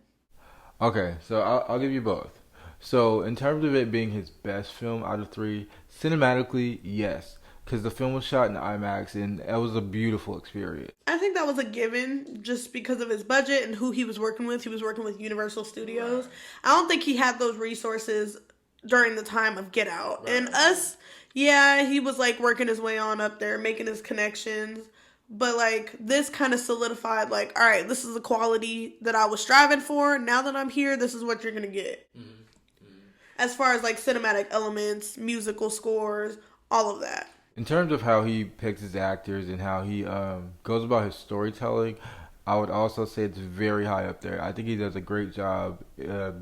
Okay, so I'll give you both. So, in terms of it being his best film out of three, cinematically, yes, because the film was shot in IMAX and it was a beautiful experience. I think that was a given just because of his budget and who he was working with. He was working with Universal Studios. Right. I don't think he had those resources during the time of Get Out. Right. And Us, yeah, he was like working his way on up there, making his connections. But like this kind of solidified, like, all right, this is the quality that I was striving for. Now that I'm here, this is what you're gonna get. As far as like cinematic elements, musical scores, all of that. In terms of how he picks his actors and how he goes about his storytelling, I would also say it's very high up there. I think he does a great job.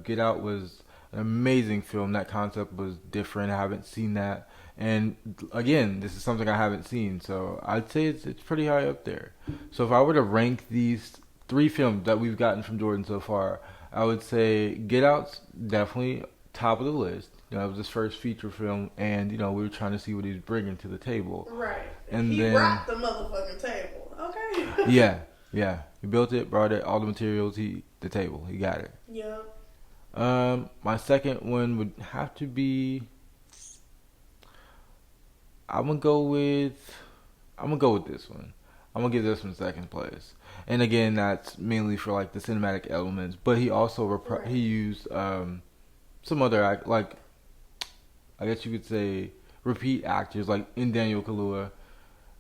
Get Out was an amazing film. That concept was different. I haven't seen that. And again, this is something I haven't seen, so I'd say it's pretty high up there. So if I were to rank these three films that we've gotten from Jordan so far, I would say Get Out's definitely top of the list. It was his first feature film, and we were trying to see what he was bringing to the table. Right. And he then rocked the motherfucking table. Okay. yeah, he built it, brought it, all the materials, the table, he got it. Yeah. My second one would have to be. I'm gonna go with this one. I'm gonna give this one second place. And again, that's mainly for like the cinematic elements. But he also he used some other like I guess you could say repeat actors like in Daniel Kaluuya.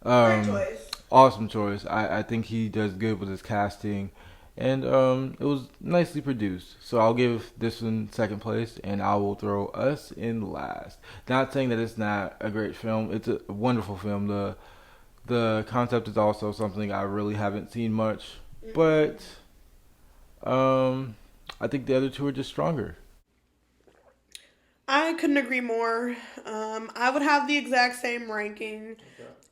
Great choice. Awesome choice. I think he does good with his casting. And it was nicely produced. So I'll give this one second place, and I will throw Us in last. Not saying that it's not a great film. It's a wonderful film. The concept is also something I really haven't seen much. But I think the other two are just stronger. I couldn't agree more. I would have the exact same ranking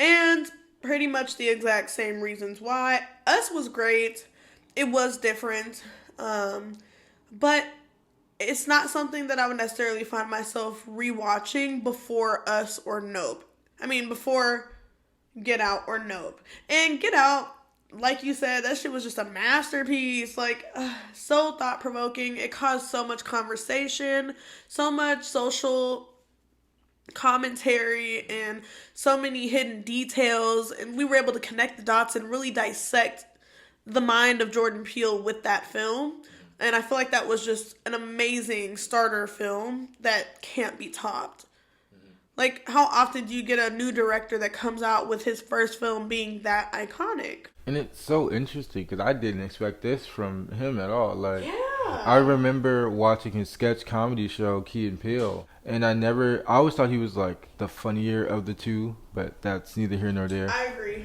and pretty much the exact same reasons why. Us was great. It was different. But it's not something that I would necessarily find myself rewatching before Us or Nope. I mean, before Get Out or Nope. And Get Out, like you said, that shit was just a masterpiece. Like, so thought-provoking. It caused so much conversation, so much social commentary, and so many hidden details. And we were able to connect the dots and really dissect the mind of Jordan Peele with that film. And I feel like that was just an amazing starter film that can't be topped. Like, how often do you get a new director that comes out with his first film being that iconic? And it's so interesting because I didn't expect this from him at all. Like, Yeah. I remember watching his sketch comedy show, Key and Peele, and I always thought he was like the funnier of the two, but that's neither here nor there. I agree.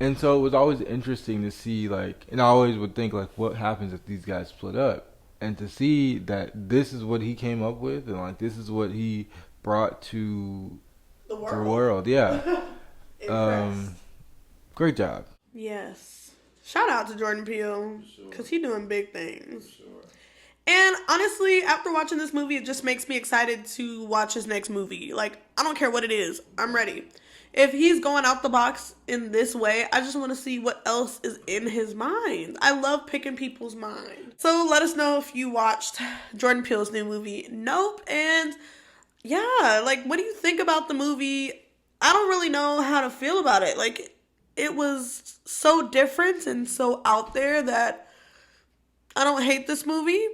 And so it was always interesting to see, like, and I always would think, like, what happens if these guys split up? And to see that this is what he came up with, and, like, this is what he brought to The the world. world. Yeah. Impressed. Great job. Yes. Shout out to Jordan Peele, Sure. because he's doing big things. Sure. And honestly, after watching this movie, it just makes me excited to watch his next movie. Like, I don't care what it is. I'm ready. if he's going out the box in this way, I just want to see what else is in his mind. I love picking people's mind. So let us know if you watched Jordan Peele's new movie, Nope. And yeah, like, what do you think about the movie? I don't really know how to feel about it. Like, it was so different and so out there that I don't hate this movie.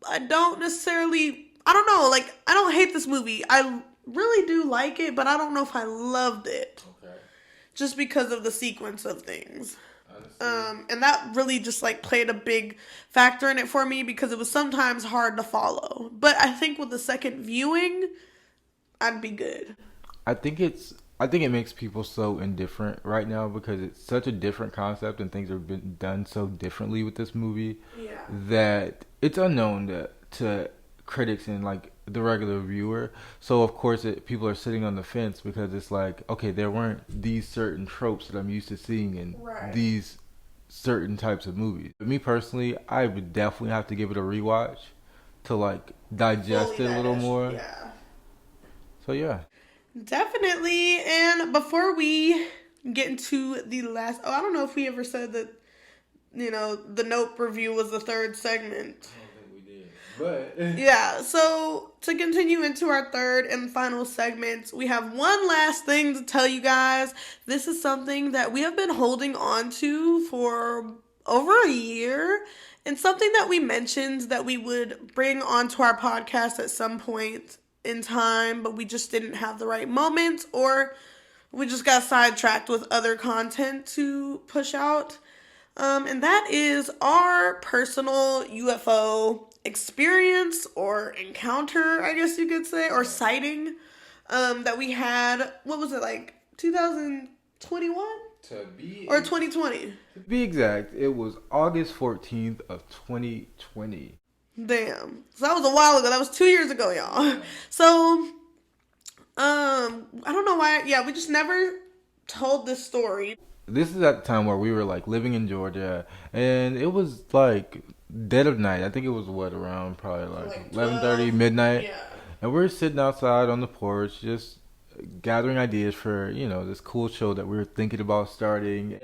I don't know. Like, I don't hate this movie. I really do like it, but I don't know if I loved it. Okay. Just because of the sequence of things. And that really just like played a big factor in it for me because it was sometimes hard to follow. But I think with the second viewing, I'd be good. I think it makes people so indifferent right now because it's such a different concept and things have been done so differently with this movie that it's unknown to critics and like the regular viewer. So of course people are sitting on the fence because it's like, okay, there weren't these certain tropes that I'm used to seeing in these certain types of movies. But me personally, I would definitely have to give it a rewatch to like digest it a little more. Yeah. So yeah. Definitely. And before we get into the last, I don't know if we ever said that, the Nope review was the third segment. I don't think we did. But yeah, so to continue into our third and final segment, we have one last thing to tell you guys. This is something that we have been holding on to for over a year, and something that we mentioned that we would bring onto our podcast at some point in time, but we just didn't have the right moment, or we just got sidetracked with other content to push out. And that is our personal UFO experience or encounter, I guess you could say, or sighting that we had. What was it, like 2021? Or 2020? To be exact, it was August 14th of 2020. Damn. So that was a while ago. That was 2 years ago, y'all. So, I don't know why. Yeah, we just never told this story. This is at the time where we were like living in Georgia, and it was like dead of night. I think it was around probably like 11:30 midnight. Yeah. And we were sitting outside on the porch, just gathering ideas for this cool show that we were thinking about starting.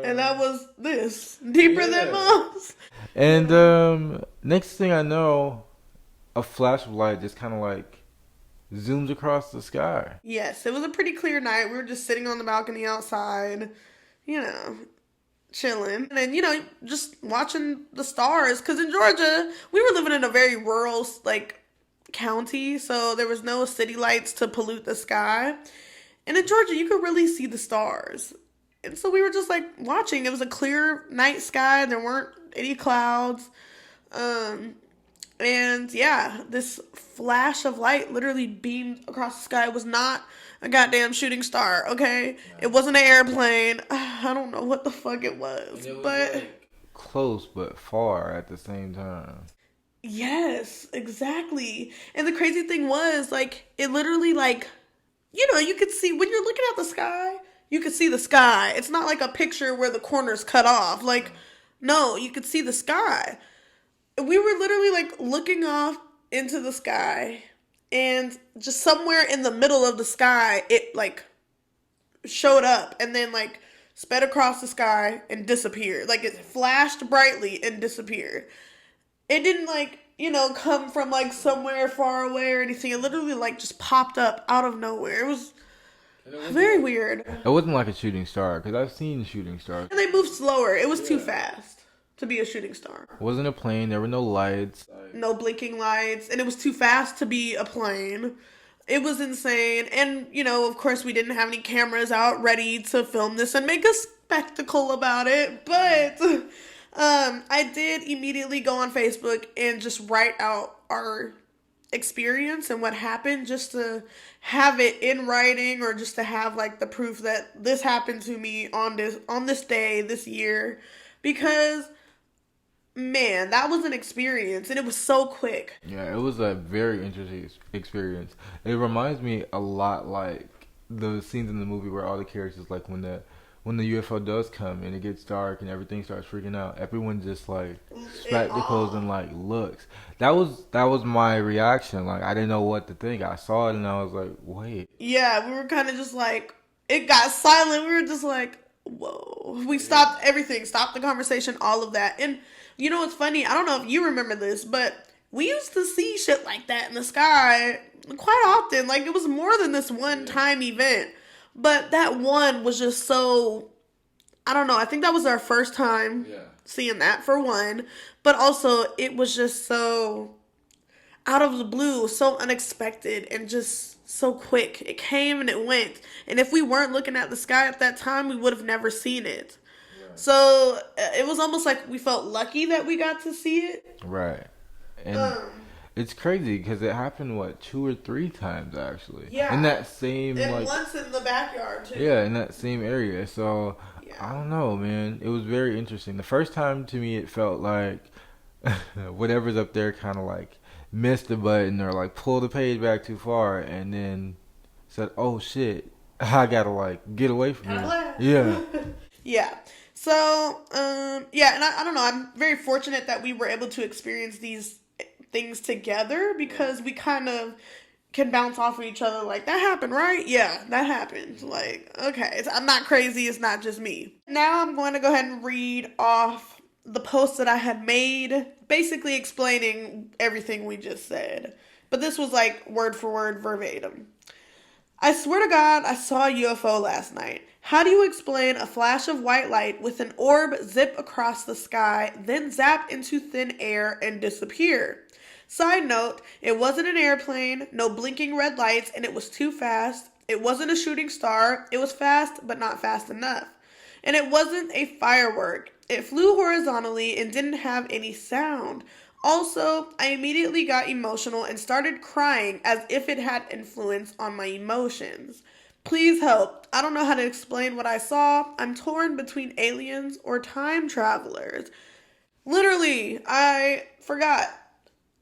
And that was this Deeper Than Most. And next thing I know, a flash of light just kind of like zooms across the sky. Yes, it was a pretty clear night. We were just sitting on the balcony outside, chilling. And then, just watching the stars. Because in Georgia, we were living in a very rural, like, county. So there was no city lights to pollute the sky. And in Georgia, you could really see the stars. And so we were just, like, watching. It was a clear night sky. There weren't any clouds. And yeah, this flash of light literally beamed across the sky. It was not a goddamn shooting star, okay? No. It wasn't an airplane. I don't know what the fuck it was. It was but like close but far at the same time. Yes, exactly. And the crazy thing was, like, it literally, like, you could see, when you're looking at the sky, you could see the sky. It's not like a picture where the corner's cut off. Like, no, you could see the sky. We were literally, like, looking off into the sky, and just somewhere in the middle of the sky, it, like, showed up, and then, like, sped across the sky and disappeared. Like, it flashed brightly and disappeared. It didn't, like, come from, like, somewhere far away or anything. It literally, like, just popped up out of nowhere. It was very weird. It wasn't like a shooting star, because I've seen shooting stars. And they moved slower. It was too fast to be a shooting star. It wasn't a plane. There were no lights. No blinking lights. And it was too fast to be a plane. It was insane. And, of course, we didn't have any cameras out ready to film this and make a spectacle about it. But I did immediately go on Facebook and just write out our experience and what happened, just to have it in writing, or just to have, like, the proof that this happened to me on this day, this year. Because, man, that was an experience, and it was so quick. Yeah, it was a very interesting experience. It reminds me a lot like the scenes in the movie where all the characters, like, when the UFO does come and it gets dark and everything starts freaking out, everyone just, like, spectacles and, like, looks. That was my reaction. Like, I didn't know what to think. I saw it and I was like, wait. Yeah, we were kind of just like, it got silent. We were just like, whoa. We stopped everything, stopped the conversation, all of that. And you know what's funny? I don't know if you remember this, but we used to see shit like that in the sky quite often. Like, it was more than this one time event. But that one was just so, I don't know. I think that was our first time seeing that, for one. But also, it was just so out of the blue, so unexpected, and just so quick. It came and it went. And if we weren't looking at the sky at that time, we would have never seen it. Right. So it was almost like we felt lucky that we got to see it. Right. And it's crazy because it happened, what, 2 or 3 times, actually. Yeah. In that same, and once in the backyard, too. Yeah, in that same area. So, I don't know, man. It was very interesting. The first time, to me, it felt like whatever's up there kind of like missed the button or like pulled the page back too far and then said, oh shit, I gotta like get away from here. Yeah. Yeah. So, yeah, and I don't know, I'm very fortunate that we were able to experience these things together because we kind of can bounce off of each other like, that happened, right? Yeah, that happened. Like, okay, I'm not crazy, it's not just me. Now I'm going to go ahead and read off the post that I had made, basically explaining everything we just said. But this was like word for word verbatim. I swear to God, I saw a UFO last night. How do you explain a flash of white light with an orb zip across the sky, then zap into thin air and disappear? Side note, it wasn't an airplane, no blinking red lights, and it was too fast. It wasn't a shooting star. It was fast, but not fast enough. And it wasn't a firework. It flew horizontally and didn't have any sound. Also, I immediately got emotional and started crying as if it had influence on my emotions. Please help. I don't know how to explain what I saw. I'm torn between aliens or time travelers. Literally, I forgot.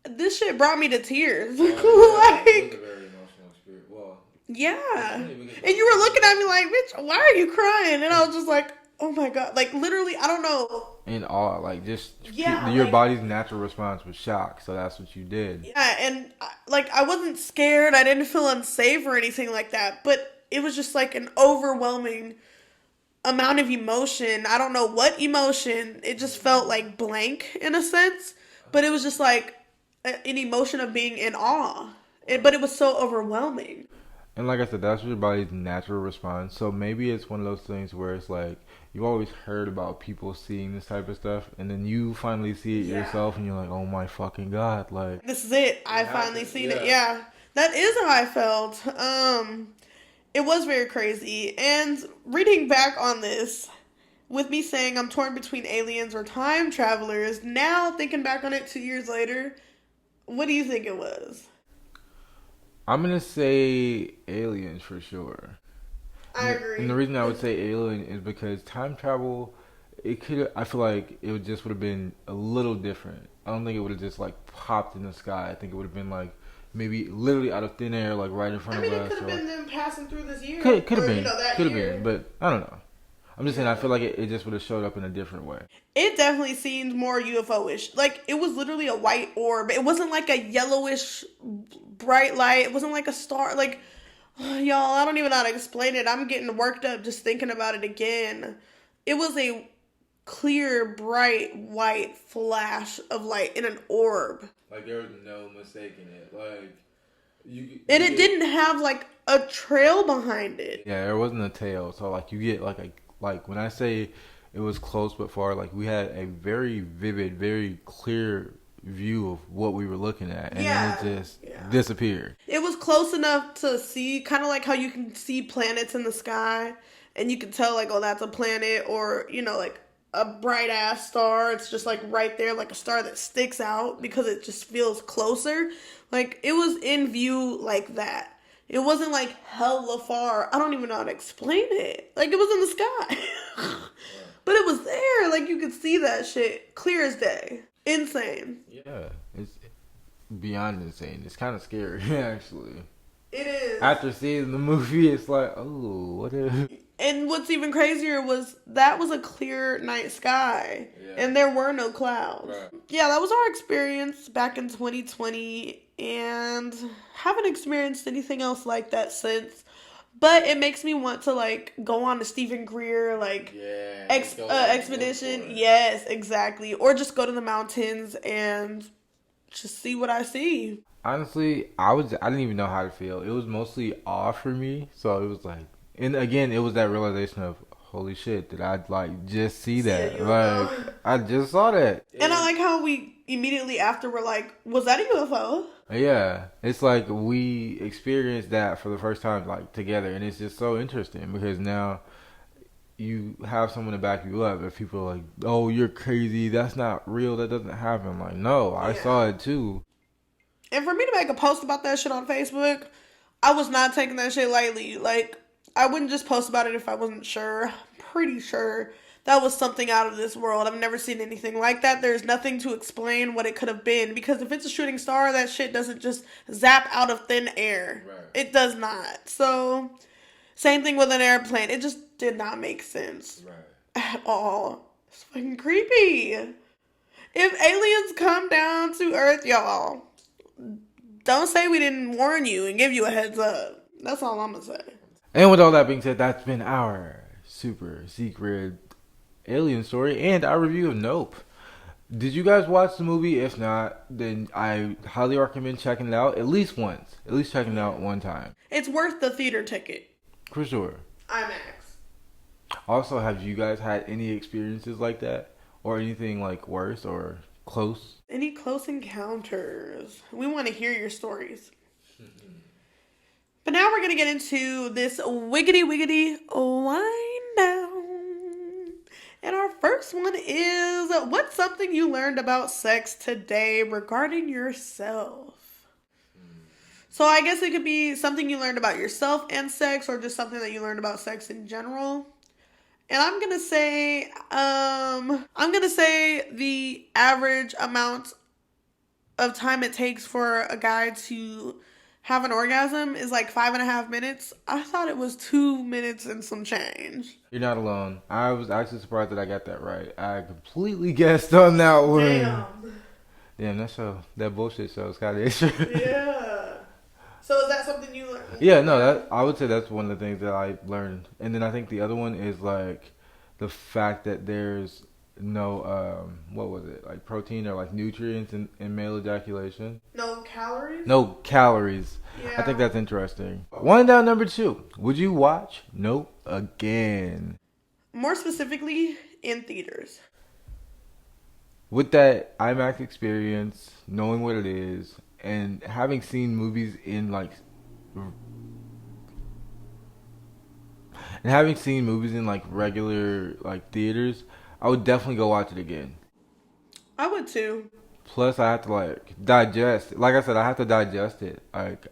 This shit brought me to tears. It was a very emotional experience. Well, yeah. And you were looking at me like, bitch, why are you crying? And I was just like, oh my God. Like, literally, I don't know. In awe. Like, just your body's natural response was shock. So that's what you did. Yeah, and like, I wasn't scared. I didn't feel unsafe or anything like that. But it was just like an overwhelming amount of emotion. I don't know what emotion. It just felt like blank in a sense. But it was just like an emotion of being in awe. But it was so overwhelming. And like I said, that's your body's natural response. So maybe it's one of those things where it's like, you've always heard about people seeing this type of stuff, and then you finally see it yourself, and you're like, oh my fucking God. Like, this is it. I finally seen it. Yeah. That is how I felt. It was very crazy. And reading back on this, with me saying I'm torn between aliens or time travelers, now thinking back on it 2 years later, what do you think it was? I'm going to say aliens for sure. I agree. And the reason I would say alien is because time travel, I feel like it would have been a little different. I don't think it would have just like popped in the sky. I think it would have been like maybe literally out of thin air, like right in front of us. It could have been them passing through this year. Could have been, but I don't know. I'm just saying, I feel like it just would have showed up in a different way. It definitely seemed more UFO-ish. Like, it was literally a white orb. It wasn't like a yellowish bright light. It wasn't like a star. Like, y'all, I don't even know how to explain it. I'm getting worked up just thinking about it again. It was a clear, bright, white flash of light in an orb. Like, there was no mistaking it. Like, and it didn't have, like, a trail behind it. Yeah, there wasn't a tail. So, like, you get, like when I say it was close but far, like, we had a very vivid, very clear view of what we were looking at, and then it just disappeared. It was close enough to see, kind of like how you can see planets in the sky, and you can tell, like, oh, that's a planet, or, you know, like a bright ass star. It's just like right there, like a star that sticks out because it just feels closer. Like, it was in view like that. It wasn't like hella far. I don't even know how to explain it. Like, it was in the sky. But it was there. Like, you could see that shit clear as day. Insane. Yeah. It's beyond insane. It's kind of scary, actually. It is. After seeing the movie, it's like, oh, what if... And what's even crazier was that was a clear night sky. Yeah. And there were no clouds. Right. Yeah, that was our experience back in 2020. And haven't experienced anything else like that since. But it makes me want to like go on a Stephen Greer like Yeah, go like look for expedition. it. Yes, exactly. Or just go to the mountains and just see what I see. Honestly, I didn't even know how to feel. It was mostly awe for me. So it was like, and again, it was that realization of holy shit, did I like just see See a that? Like UFO. I just saw that. And I like how we immediately after were like, was that a UFO? Yeah, it's like we experienced that for the first time, like together, and it's just so interesting because now you have someone to back you up. If people are like, "Oh, you're crazy. That's not real. That doesn't happen." I'm like, no, I Yeah. saw it too. And for me to make a post about that shit on Facebook, I was not taking that shit lightly. Like, I wouldn't just post about it if I wasn't sure. Pretty sure that was something out of this world. I've never seen anything like that. There's nothing to explain what it could have been. Because if it's a shooting star, that shit doesn't just zap out of thin air. Right. It does not. So, same thing with an airplane. It just did not make sense Right. at all. It's fucking creepy. If aliens come down to Earth, y'all, don't say we didn't warn you and give you a heads up. That's all I'm gonna say. And with all that being said, that's been our super secret alien story and our review of Nope. Did you guys watch the movie? If not, then I highly recommend checking it out at least once. At least checking it out one time. It's worth the theater ticket. For sure. IMAX. Also, have you guys had any experiences like that? Or anything like worse or close? Any close encounters? We want to hear your stories. But now we're gonna get into this wiggity wiggity wind down. And our first one is, what's something you learned about sex today regarding yourself? So I guess it could be something you learned about yourself and sex, or just something that you learned about sex in general. And I'm gonna say the average amount of time it takes for a guy to have an orgasm is like 5.5 minutes. I thought it was 2 minutes and some change. You're not alone. I was actually surprised that I got that right. I completely guessed on that one. Damn, that bullshit show is kind of interesting. Yeah. So is that something you learned? Yeah, no, that I would say that's one of the things that I learned. And then I think the other one is like the fact that there's no what was it? Like protein or like nutrients in male ejaculation. No calories? No calories. Yeah. I think that's interesting. One down number 2. Would you watch Nope again? More specifically, in theaters. With that IMAX experience, knowing what it is, and having seen movies in regular like theaters, I would definitely go watch it again. I would too. Plus, I have to like digest. Like I said, I have to digest it. Like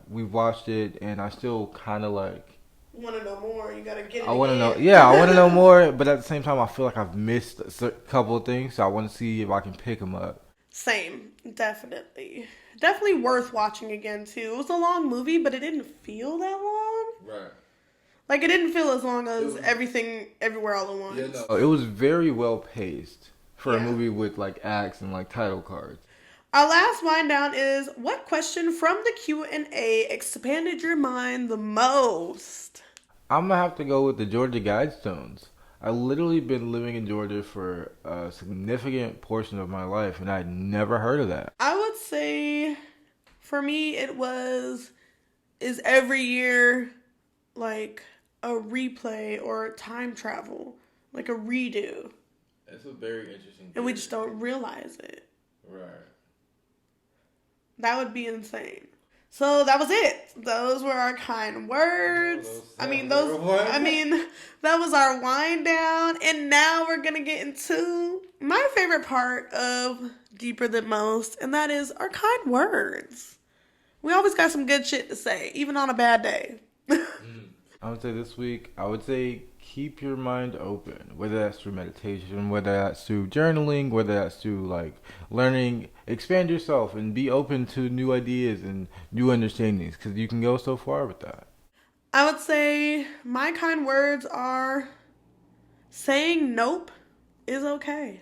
we've watched it, and I still kind of like. Want to know more? You gotta get it. I want to know. again. Yeah, I want to know more. But at the same time, I feel like I've missed a couple of things, so I want to see if I can pick them up. Same, definitely. Definitely worth watching again too. It was a long movie, but it didn't feel that long. Right. Like it didn't feel as long as Everything Everywhere All at Once. Yeah, no. It was very well paced for a Yeah. movie with like acts and like title cards. Our last wind down is, what question from the Q&A expanded your mind the most? I'm gonna have to go with the Georgia Guidestones. I literally been living in Georgia for a significant portion of my life, and I'd never heard of that. I would say, for me, is every year like a replay or time travel, like a redo, It's a very interesting. and we just don't realize it. Right. That would be insane. So that was it. Those were our kind words. That was our wind down. And now we're going to get into my favorite part of Deeper Than Most, and that is our kind words. We always got some good shit to say, even on a bad day. I would say this week, keep your mind open, whether that's through meditation, whether that's through journaling, whether that's through like learning, expand yourself and be open to new ideas and new understandings, because you can go so far with that. I would say my kind words are, saying nope is okay.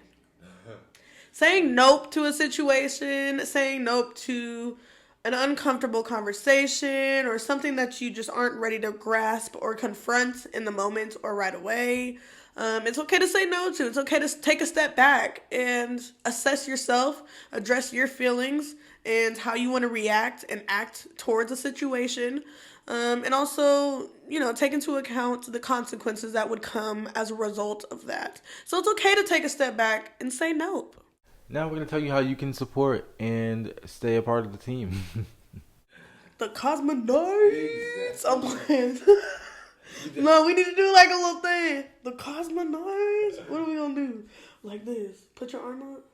Saying nope to a situation, saying nope to an uncomfortable conversation or something that you just aren't ready to grasp or confront in the moment or right away, it's okay to say no to. It's okay to take a step back and assess yourself, address your feelings and how you want to react and act towards a situation. And also, take into account the consequences that would come as a result of that. So it's okay to take a step back and say no. Now we're going to tell you how you can support and stay a part of the team. The Cosmonite. Exactly. I'm playing. No, we need to do like a little thing. The Cosmonite. What are we going to do? Like this. Put your arm up.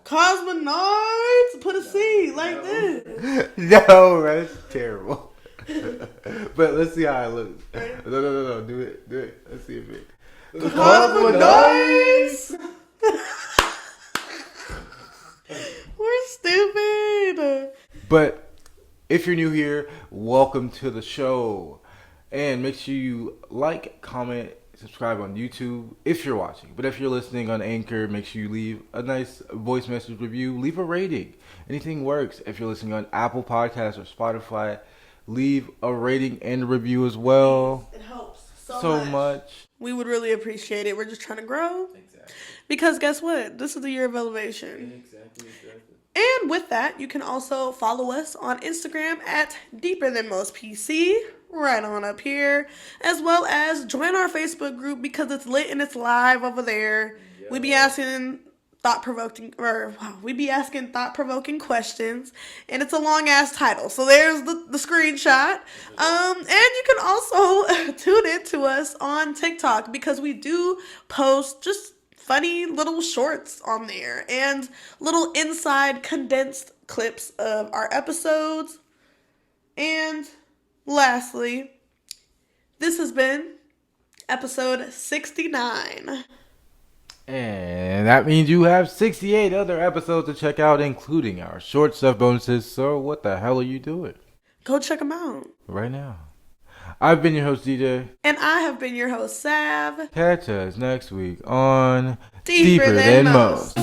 Cosmonite. Put a C like this. No, man, it's terrible. But let's see how it looks. No. Do it. Let's see if it. The Cosmonite. We're stupid. But if you're new here, welcome to the show. And make sure you like, comment, subscribe on YouTube if you're watching. But if you're listening on Anchor, make sure you leave a nice voice message review. Leave a rating. Anything works. If you're listening on Apple Podcasts or Spotify, leave a rating and review as well. It helps so much. We would really appreciate it. We're just trying to grow. Exactly. Because guess what? This is the year of elevation. Exactly. And with that, you can also follow us on Instagram at DeeperThanMostPC, right on up here, as well as join our Facebook group because it's lit and it's live over there. Yo. We be asking thought-provoking questions, and it's a long-ass title. So there's the screenshot. And you can also tune in to us on TikTok because we do post just funny little shorts on there and little inside condensed clips of our episodes. And lastly, this has been episode 69. And that means you have 68 other episodes to check out, including our short stuff bonuses. So what the hell are you doing? Go check them out. Right now. I've been your host, DJ. And I have been your host, Sav. Catch us next week on Deeper Than Most.